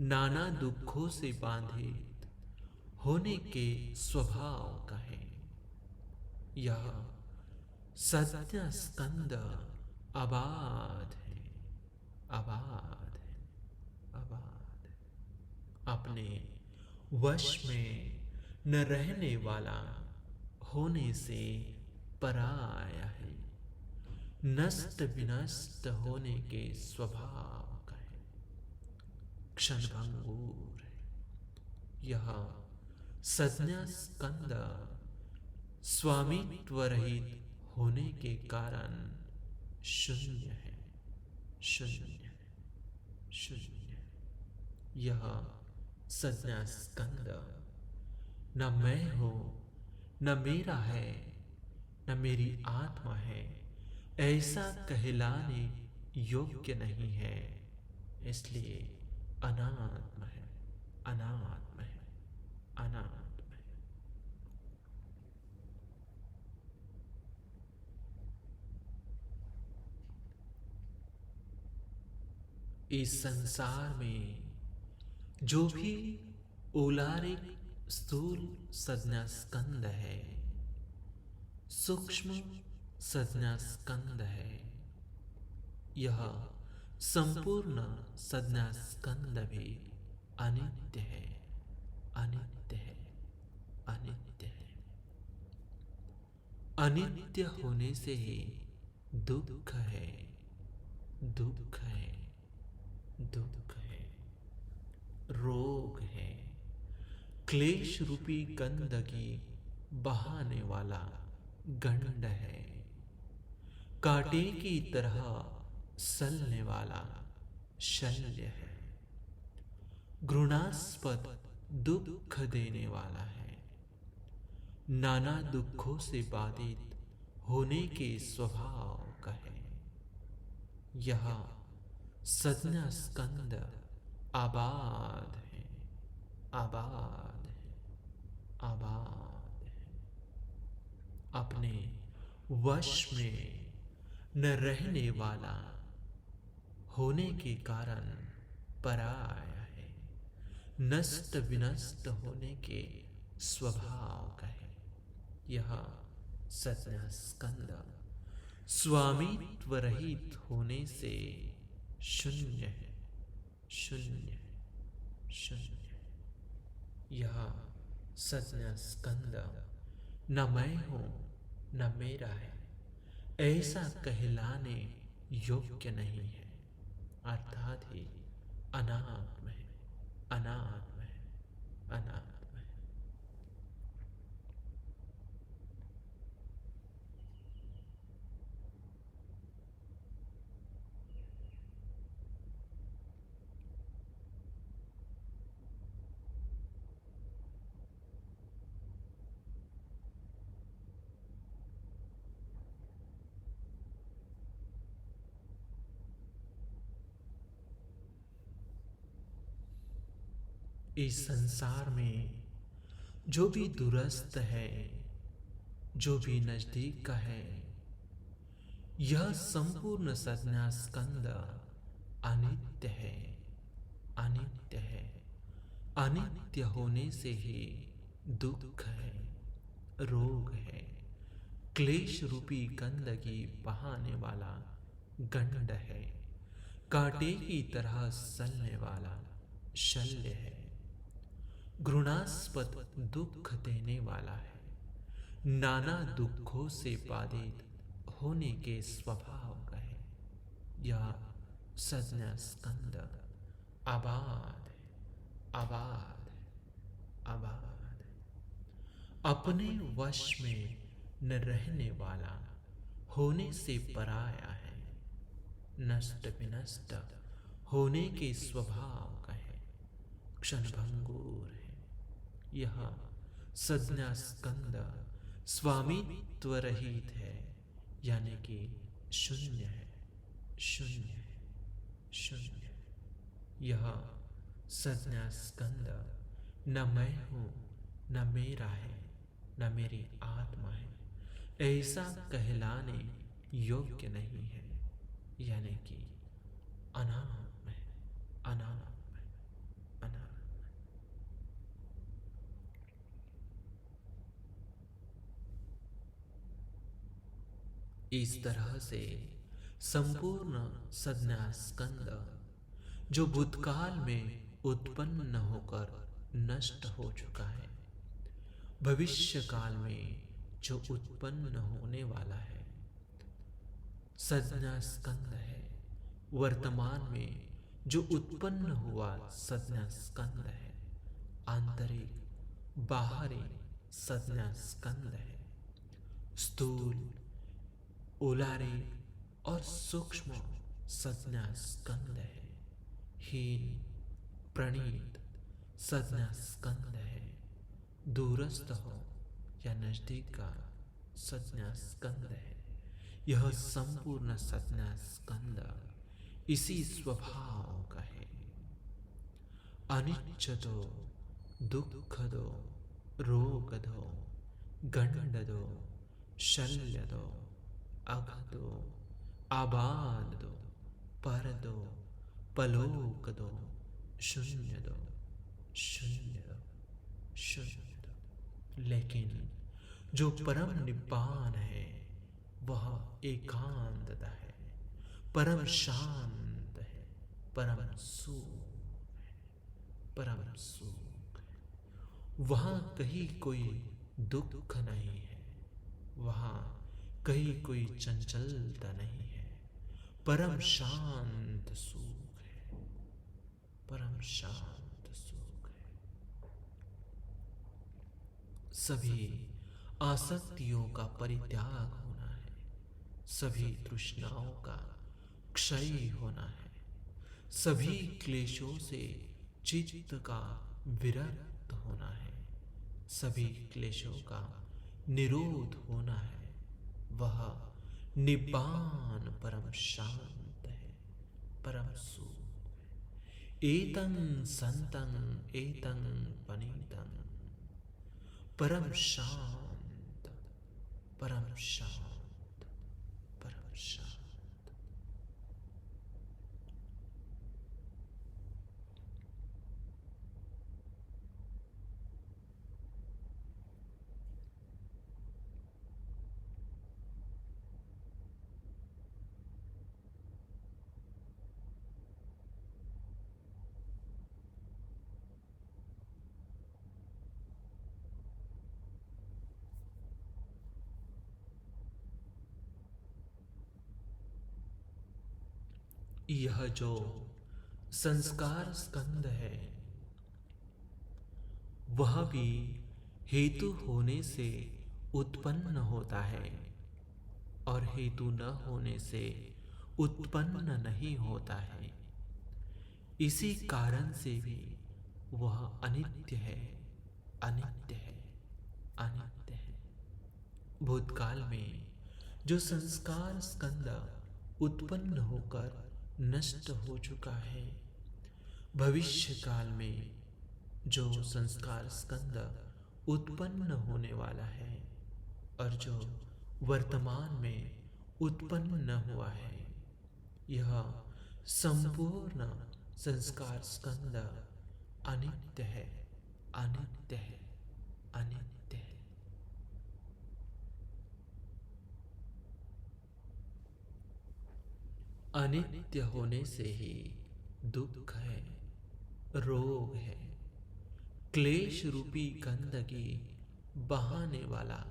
नाना दुखों से बाधित होने के स्वभाव का है। यह संज्ञा स्कंद अबाध है, अबाध है, अबाध है। अपने वश में न रहने वाला होने से पराया है, नष्ट विनष्ट होने के स्वभाव का है, क्षणभंगुर है। यह संज्ञा स्कंद स्वामित्व रहित होने के कारण शून्य है, शून्य है, शून्य है। यह संज्ञा स्कंद न मैं हूं, न मेरा है, न मेरी आत्मा है, ऐसा कहलाने योग्य नहीं है। इसलिए अनात्म है, अनात्म है, अनात्म है। इस संसार में जो भी औलारिक स्थूल संज्ञा स्कंद है, सूक्ष्म संज्ञा स्कंद है, यह संपूर्ण संज्ञा स्कंद भी अनित्य है, अनित्य है, अनित्य है। अनित्य होने से ही दुख है, दुख है, दुख है, रोग है, क्लेश रूपी गंदगी बहाने वाला गंड है, कांटे की तरह सलने वाला शल्य है, घृणास्पद दुख देने वाला है, नाना दुखों से बाधित होने के स्वभाव का है। यह संज्ञा स्कंद आबाद है, आबाद है, आबाद है। अपने वश में न रहने वाला होने के कारण पराया है, नष्ट विनष्ट होने के स्वभाव का है। यह संज्ञा स्कंद स्वामित्व रहित होने से शून्य है, शून्य है, शून्य है। यह संज्ञा स्कंद न मैं हूं, न मेरा है, ऐसा कहलाने योग्य नहीं है। अर्थात ही अनात्म है, अनात्म है, अनात्म है। इस संसार में जो भी दूरस्थ है, जो भी नजदीक का है, यह संपूर्ण संज्ञा स्कंद अनित्य है। अनित्य है। अनित्य होने से ही दुख है, रोग है, क्लेश रूपी गंदगी बहाने वाला गंड है, कांटे की तरह सलने वाला शल्य है, घृणास्पद दुख देने वाला है, नाना दुखों से बाधित होने के स्वभाव का है। यह संज्ञा स्कंद आबाद है, आबाद है, आबाद है। अपने वश में न रहने वाला, होने से पराया है, नष्ट विनष्ट होने के स्वभाव का है, क्षणभंगुर है। यह संज्ञा स्कंद स्वामित्व रहित है, यानी कि शून्य है, शून्य है, शून्य है। यह संज्ञा स्कंद न मैं हूं, न मेरा है, न मेरी आत्मा है, ऐसा कहलाने योग्य नहीं है, यानी कि अनाम है, अनाम है, अनाम है। इस तरह से संपूर्ण संज्ञा स्कंद जो भूतकाल में उत्पन्न होकर नष्ट हो चुका है, भविष्य काल में जो उत्पन्न होने वाला है, संज्ञा स्कंद है। वर्तमान में जो उत्पन्न हुआ संज्ञा स्कंद है, आंतरिक बाहरी संज्ञा स्कंद है। स्थूल, उलारे और सूक्ष्म संज्ञा स्कंद है। हीन, प्रणीत संज्ञा स्कंद है। दूरस्थ हो या नजदीक का संज्ञा स्कंद है। यह संपूर्ण संज्ञा स्कंद इसी स्वभाव का है। अनिच्छ दो, दुख दो, रोग दो, गंड दो, शल्य दो, अघ दो, आबाद दो, पर दो, पलोक दो, शून्य दो, शून्य दो, शून्य दो। लेकिन जो परम निब्बान है वह एकांतता है, परम शांत है, परम सुख है, परम सुख है। वहां कहीं कोई दुख नहीं है, वहां कहीं कोई चंचलता नहीं है, परम शांत सुख है, परम शांत सुख है। सभी आसक्तियों का परित्याग होना है, सभी तृष्णाओं का क्षय होना है, सभी क्लेशों से चित्त का विरक्त होना है, सभी क्लेशों का निरोध होना है। वह निब्बान परम शांत है, परम सुख है। एतं संतं एतं पनीतं, परम शांत, परम शांत, परम शांत। यह जो संस्कार स्कंद है वह भी हेतु होने से उत्पन्न होता है और हेतु न होने से उत्पन्न नहीं होता है। इसी कारण से भी वह अनित्य है, अनित्य है, अनित्य है। भूतकाल में जो संस्कार स्कंद उत्पन्न होकर नष्ट हो चुका है, भविष्य काल में जो संस्कार स्कंद उत्पन्न होने वाला है और जो वर्तमान में उत्पन्न न हुआ है, यह संपूर्ण संस्कार स्कंद अनित्य है, अनित्य है, अनित्य है। अनित्य होने से ही दुख है, रोग है, क्लेश रूपी गंदगी बहाने वाला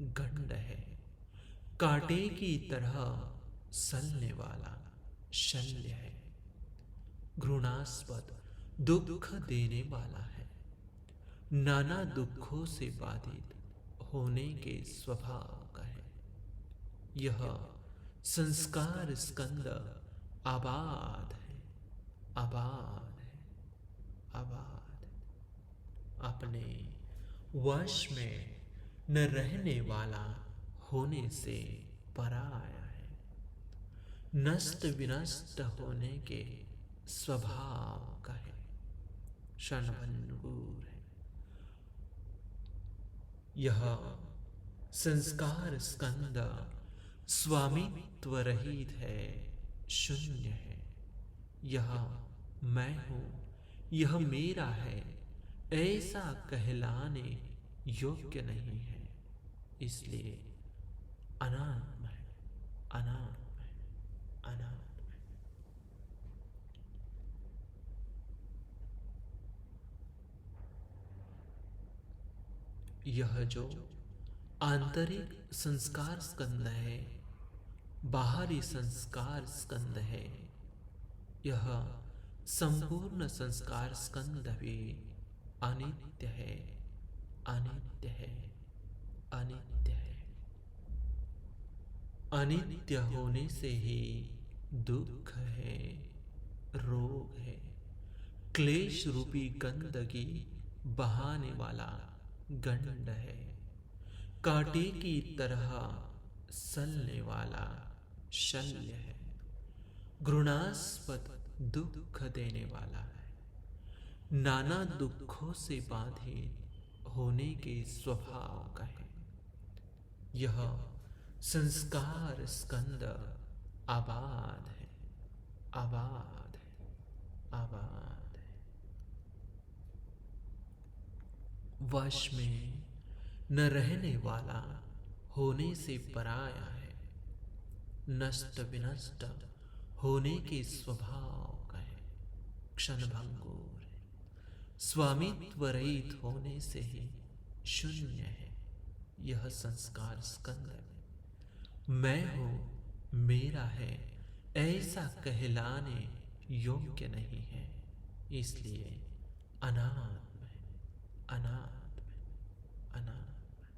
गंड है, कांटे की तरह सलने वाला शल्य है, घृणास्पद दुख देने वाला है, नाना दुखों से बाधित होने के स्वभाव का है। यह संस्कार स्कंद आबाद है, आबाद है, आबाद है। अपने वश में न रहने वाला होने से पराया है, नष्ट विनष्ट होने के स्वभाव का है, क्षणभंगुर है। यह संस्कार स्कंद स्वामित्व रहित है, शून्य है। यह मैं हूं, यह मेरा है, ऐसा कहलाने योग्य नहीं है, इसलिए अनात्म है, अनात्म है, अनात्म है। यह जो आंतरिक संस्कार स्कंद है, बाहरी संस्कार स्कंद है, यह संपूर्ण संस्कार स्कंद भी अनित्य है, अनित्य है, अनित्य है। अनित्य होने से ही दुख है, रोग है, क्लेश रूपी गंदगी बहाने वाला गंड है, कांटे की तरह सलने वाला शल्य है, घृणास्पद दुख देने वाला है, नाना दुखों से बाधित होने के स्वभाव का है। यह संस्कार स्कंद आबाद है, आबाद है, आबाद है। वश में न रहने वाला होने से पराया है, नष्ट विनष्ट होने के स्वभाव का है, क्षणभंगुर है, स्वामित्व रहित होने से ही शून्य है। यह संस्कार स्कंद में मैं हूं, मेरा है, ऐसा कहलाने योग्य नहीं है, इसलिए अनात्म है, अनात्म है, अनात्म है।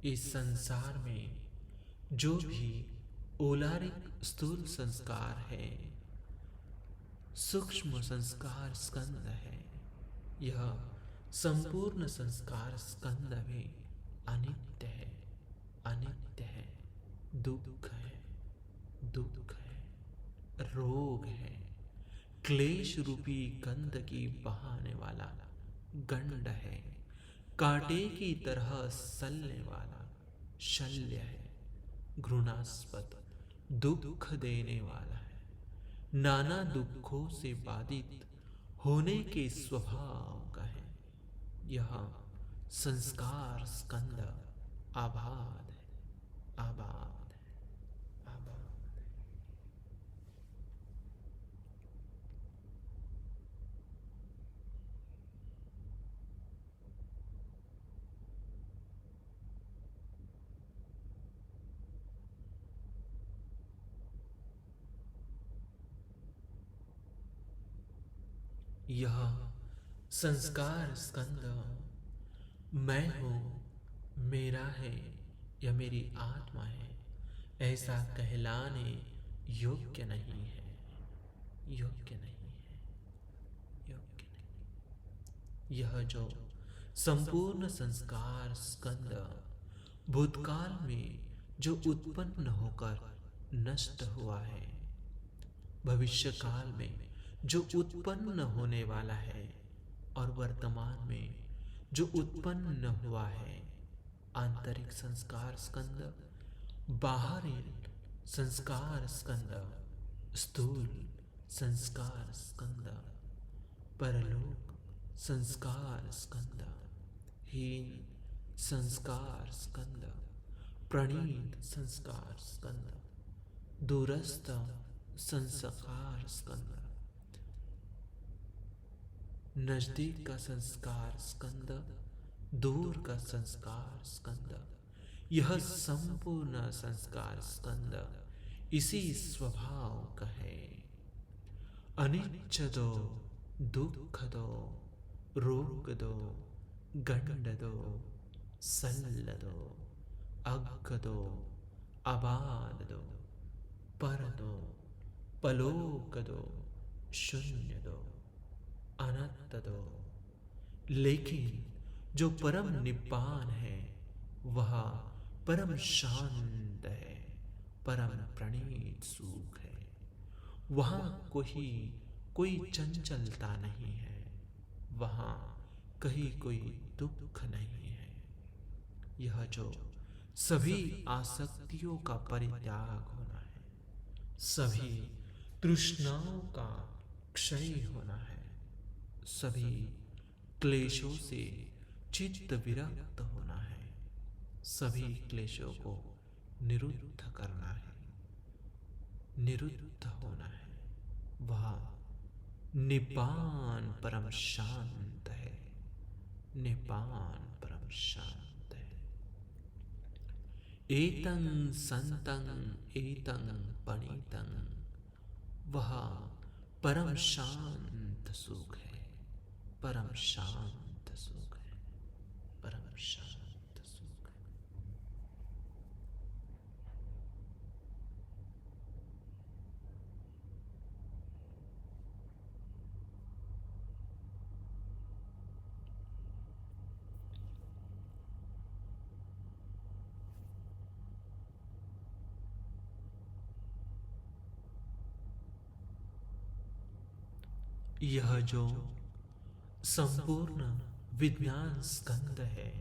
इस संसार में जो भी औलारिक स्थूल संस्कार है, सूक्ष्म संस्कार स्कंद है, यह संपूर्ण संस्कार स्कंद भी अनित्य है, अनित्य है, दुख है, दुख है, रोग है, क्लेश रूपी गंदगी बहाने वाला गंड है, कांटे की तरह सलने वाला शल्य है, घृणास्पद दुख देने वाला है, नाना दुखों से बाधित होने के स्वभाव का है। यह संस्कार स्कंद आबाद है, आबाद है, आबाद है। यह संस्कार स्कंद मैं हूं, मेरा है, यह मेरी आत्मा है, ऐसा कहलाने योग्य नहीं है, योग्य नहीं है, योग्य नहीं। यह जो संपूर्ण संस्कार स्कंद भूतकाल में जो उत्पन्न होकर नष्ट हुआ है, भविष्य काल में जो उत्पन्न होने वाला है और वर्तमान में जो उत्पन्न हुआ है। आंतरिक संस्कार स्कंद, बाहरी संस्कार स्कंद, स्थूल संस्कार स्कंद, परलोक संस्कार स्कंद, हीन संस्कार स्कंद, प्रणीत संस्कार स्कंद, दूरस्थ संस्कार स्कंद, नजदीक का संस्कार स्कंद, दूर का संस्कार स्कंद, यह संपूर्ण संस्कार स्कंद इसी स्वभाव का है। अनिच्छ दो, दुख दो, रोग दो, गंड दो, सल दो, अग दो, अबाद दो, पर दो, पलोक दो, शून्य दो, अनंत दो, लेकिन जो परम निब्बान है वह परम शांत है, परम प्रणीत सुख है। वहां कोई चंचलता नहीं है, वहां कहीं कोई दुख नहीं है। यह जो सभी आसक्तियों का परित्याग होना है, सभी तृष्णाओं का क्षय होना है, सभी क्लेशों से चित्त विरक्त होना है, सभी क्लेशों को निरुद्ध करना है, निरुद्ध होना है। वह निब्बान परम शांत है, निब्बान परम शांत है। एतं संतं एतं पणितं, वह परम शांत सुख है, परम शांत सुख है, परम शांत सुख है। यह जो संपूर्ण विज्ञान स्कंद है,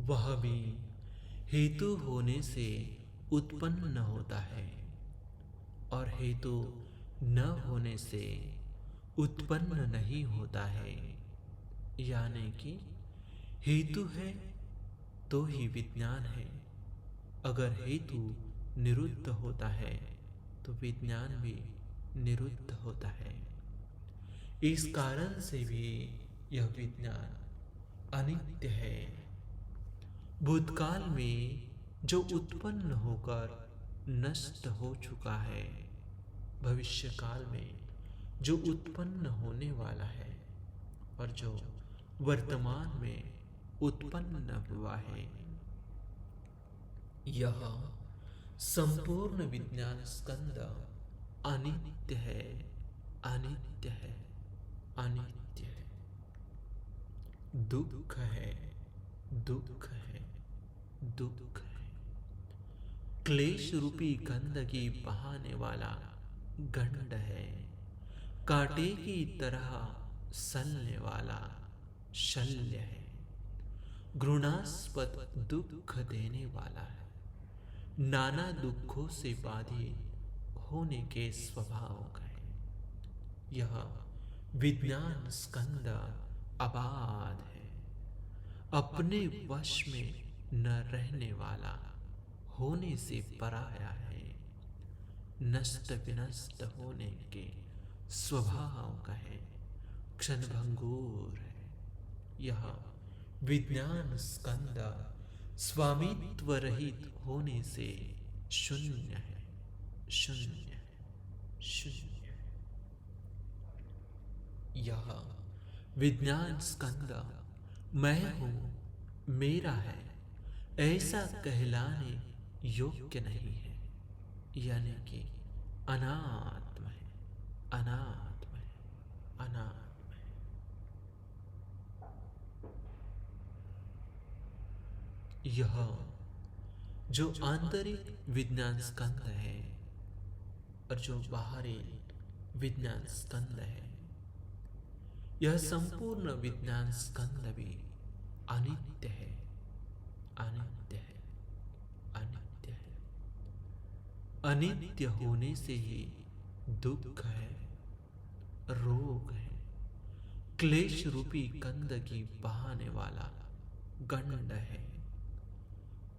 वह भी हेतु होने से उत्पन्न होता है और हेतु न होने से उत्पन्न नहीं होता है। यानी कि हेतु है तो ही विज्ञान है। अगर हेतु निरुद्ध होता है तो विज्ञान भी निरुद्ध होता है। इस कारण से भी यह विज्ञान अनित्य है। भूतकाल में जो उत्पन्न होकर नष्ट हो चुका है, भविष्य काल में जो उत्पन्न होने वाला है और जो वर्तमान में उत्पन्न हुआ है, यह संपूर्ण विज्ञान स्कंद अनित्य है, अनित्य है, अनित्य है। दुख है, दुख है, दुख है। क्लेश रूपी गंदगी बहाने वाला गंड है। कांटे की तरह सलने वाला शल्य है। घृणास्पद दुख देने वाला है। नाना दुखों से बाधित होने के स्वभाव का है। यह विज्ञान स्कंद अबाध है, अपने वश में न रहने वाला, होने से पराया है, नष्ट विनष्ट होने के स्वभाव का है, क्षणभंगुर है। यह विज्ञान स्कंद स्वामित्व रहित होने से शून्य है, शून्य है, शून्य है। यह विज्ञान स्कंद मैं हूं, मेरा है, ऐसा कहलाने योग्य नहीं है। यानी कि अनात्म है, अनात्म है। अनात्म है। यह जो आंतरिक विज्ञान स्कंद है और जो बाहरी विज्ञान स्कंद है, यह संपूर्ण विज्ञान स्कंद भी अनित्य है, अनित्य है, अनित्य है। अनित्य होने से ही दुख है, रोग है, क्लेश रूपी कंद की बहाने वाला गंड है,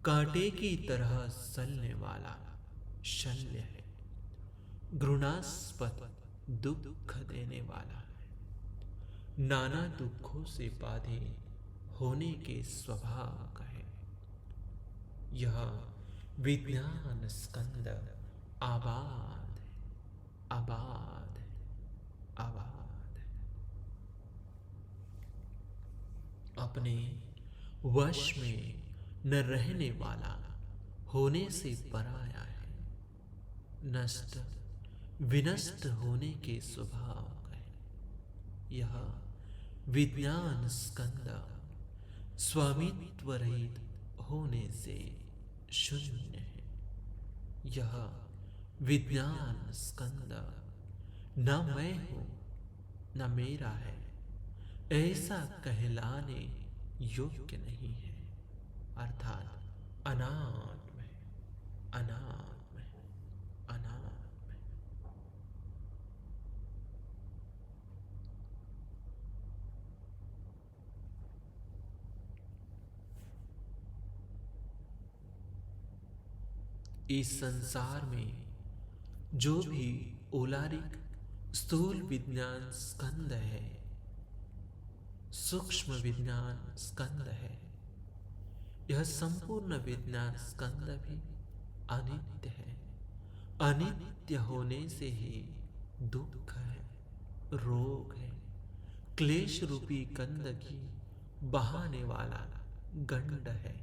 कांटे की तरह सलने वाला शल्य है, घृणास्पद दुख देने वाला है, नाना दुखों से बाधे होने के स्वभाव का है। यह विज्ञान स्कंद आबाद है, आबाद है, आबाद है। अपने वश में न रहने वाला होने से पराया है, नष्ट विनष्ट होने के स्वभाव का है। यह विज्ञान स्कंद स्वामित्व रहित होने से शून्य है। यह विज्ञान स्कंद न मैं हूं न मेरा है, ऐसा कहलाने योग्य नहीं है, अर्थात अनात्म है, अनात्म है, अनात्म है। इस संसार में जो भी औलारिक स्थूल विज्ञान स्कंद है, सूक्ष्म विज्ञान स्कंद है, यह संपूर्ण विज्ञान स्कंद भी अनित्य है। अनित्य होने से ही दुख है, रोग है, क्लेश रूपी कंद की बहाने वाला गंड है,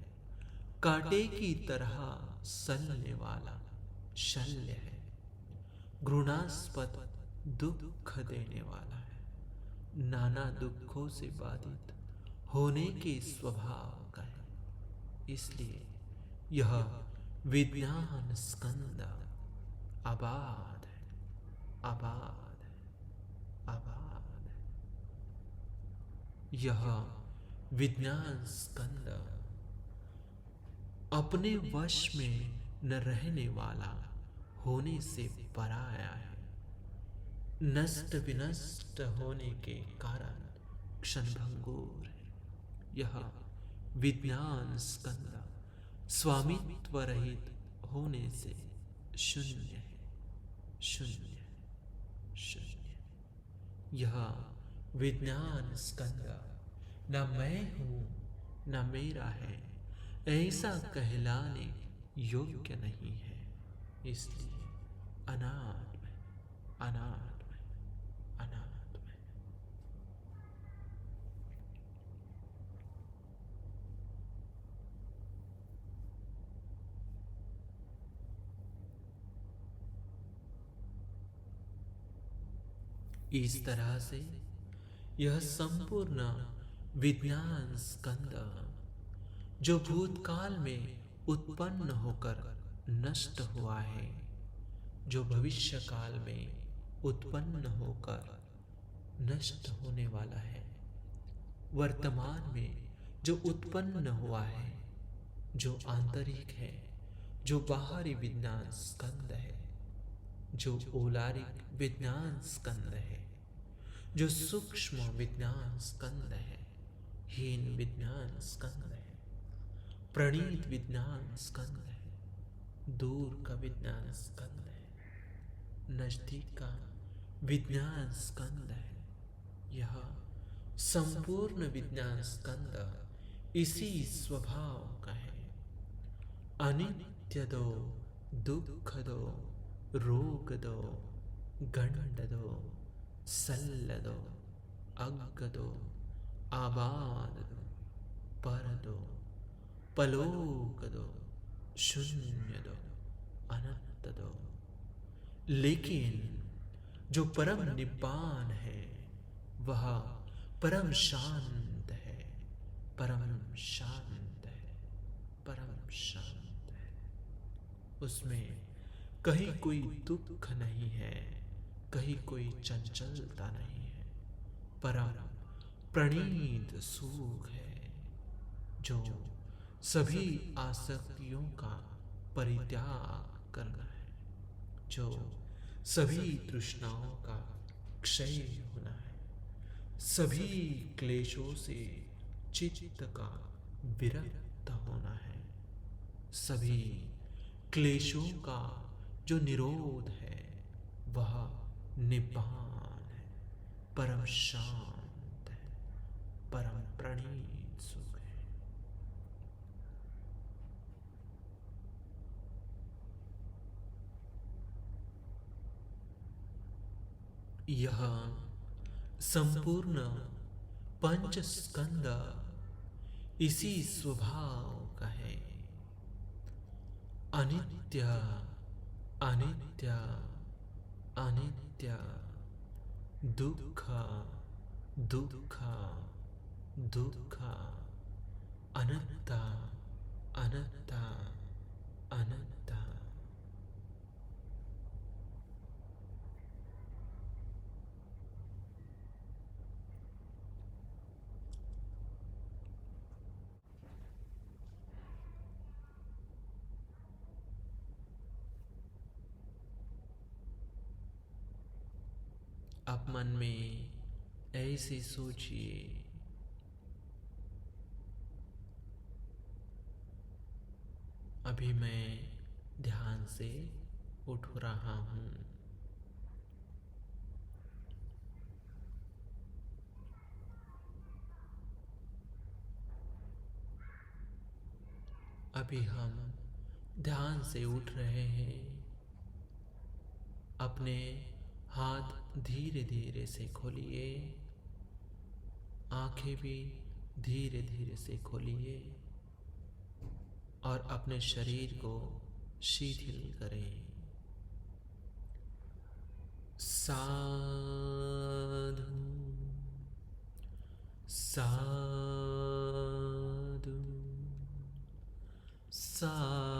कांटे की तरह सलने वाला शल्य है, घृणास्पद दुख देने वाला है, नाना दुखों से बाधित होने के स्वभाव का है। इसलिए यह विज्ञान स्कंद आबाद है, आबाद है, आबाद है। यह विज्ञान स्कंद अपने वश में न रहने वाला होने से पराया है, नष्ट विनष्ट होने के कारण क्षणभंगुर है। यह विज्ञान स्कंद स्वामित्व रहित होने से शून्य है, शून्य है, शून्य है। यह विज्ञान स्कंद न मैं हूं न मेरा है, ऐसा कहलाने योग्य नहीं है, इसलिए अनात्म है, अनात्म है, अनात्म है। इस तरह से यह संपूर्ण विज्ञान स्कंद जो भूतकाल में उत्पन्न होकर नष्ट हुआ है, जो भविष्य काल में उत्पन्न होकर नष्ट होने वाला है, वर्तमान में जो उत्पन्न हुआ है, जो आंतरिक है, जो बाहरी विज्ञान स्कंद है, जो औलारिक विज्ञान स्कंद है, जो सूक्ष्म विज्ञान स्कंद है, हीन विज्ञान स्कंद है, प्रणीत विज्ञान स्कंद है, दूर का विज्ञान स्कंद है, नजदीक का विज्ञान स्कंद है। यह संपूर्ण विज्ञान स्कंद इसी स्वभाव का है। अनित्य दो, दुख दो, रोग दो, गंड दो, सल दो, अग दो, आबाद दो, पर दो, पलोक दो, शून्य दो, अनंत दो। लेकिन जो परम निब्बान है, वह परम शांत है, परम शांत है, परम शांत है। उसमें कहीं कोई दुख नहीं है, कहीं कोई चंचलता नहीं है। परम प्रणीत सुख है जो सभी आसक्तियों का परित्याग करना है, जो सभी तृष्णाओं का क्षय होना है, सभी क्लेशों से चित्त का विरक्त होना है, सभी क्लेशों का जो निरोध है वह निब्बान है, परम शांत है, परम प्रणीत सुख है। यह संपूर्ण पंच स्कंद इसी स्वभाव का है। अनित्य अनित्य अनित्य, दुख दुख दुख, अनंता अनंता अनंता। आप मन में ऐसे सोचिए, अभी मैं ध्यान से उठ रहा हूँ। अभी हम ध्यान से उठ रहे हैं। अपने हाथ धीरे धीरे से खोलिए, आंखें भी धीरे धीरे से खोलिए और अपने शरीर को शिथिल करें। साधु साधु साधु।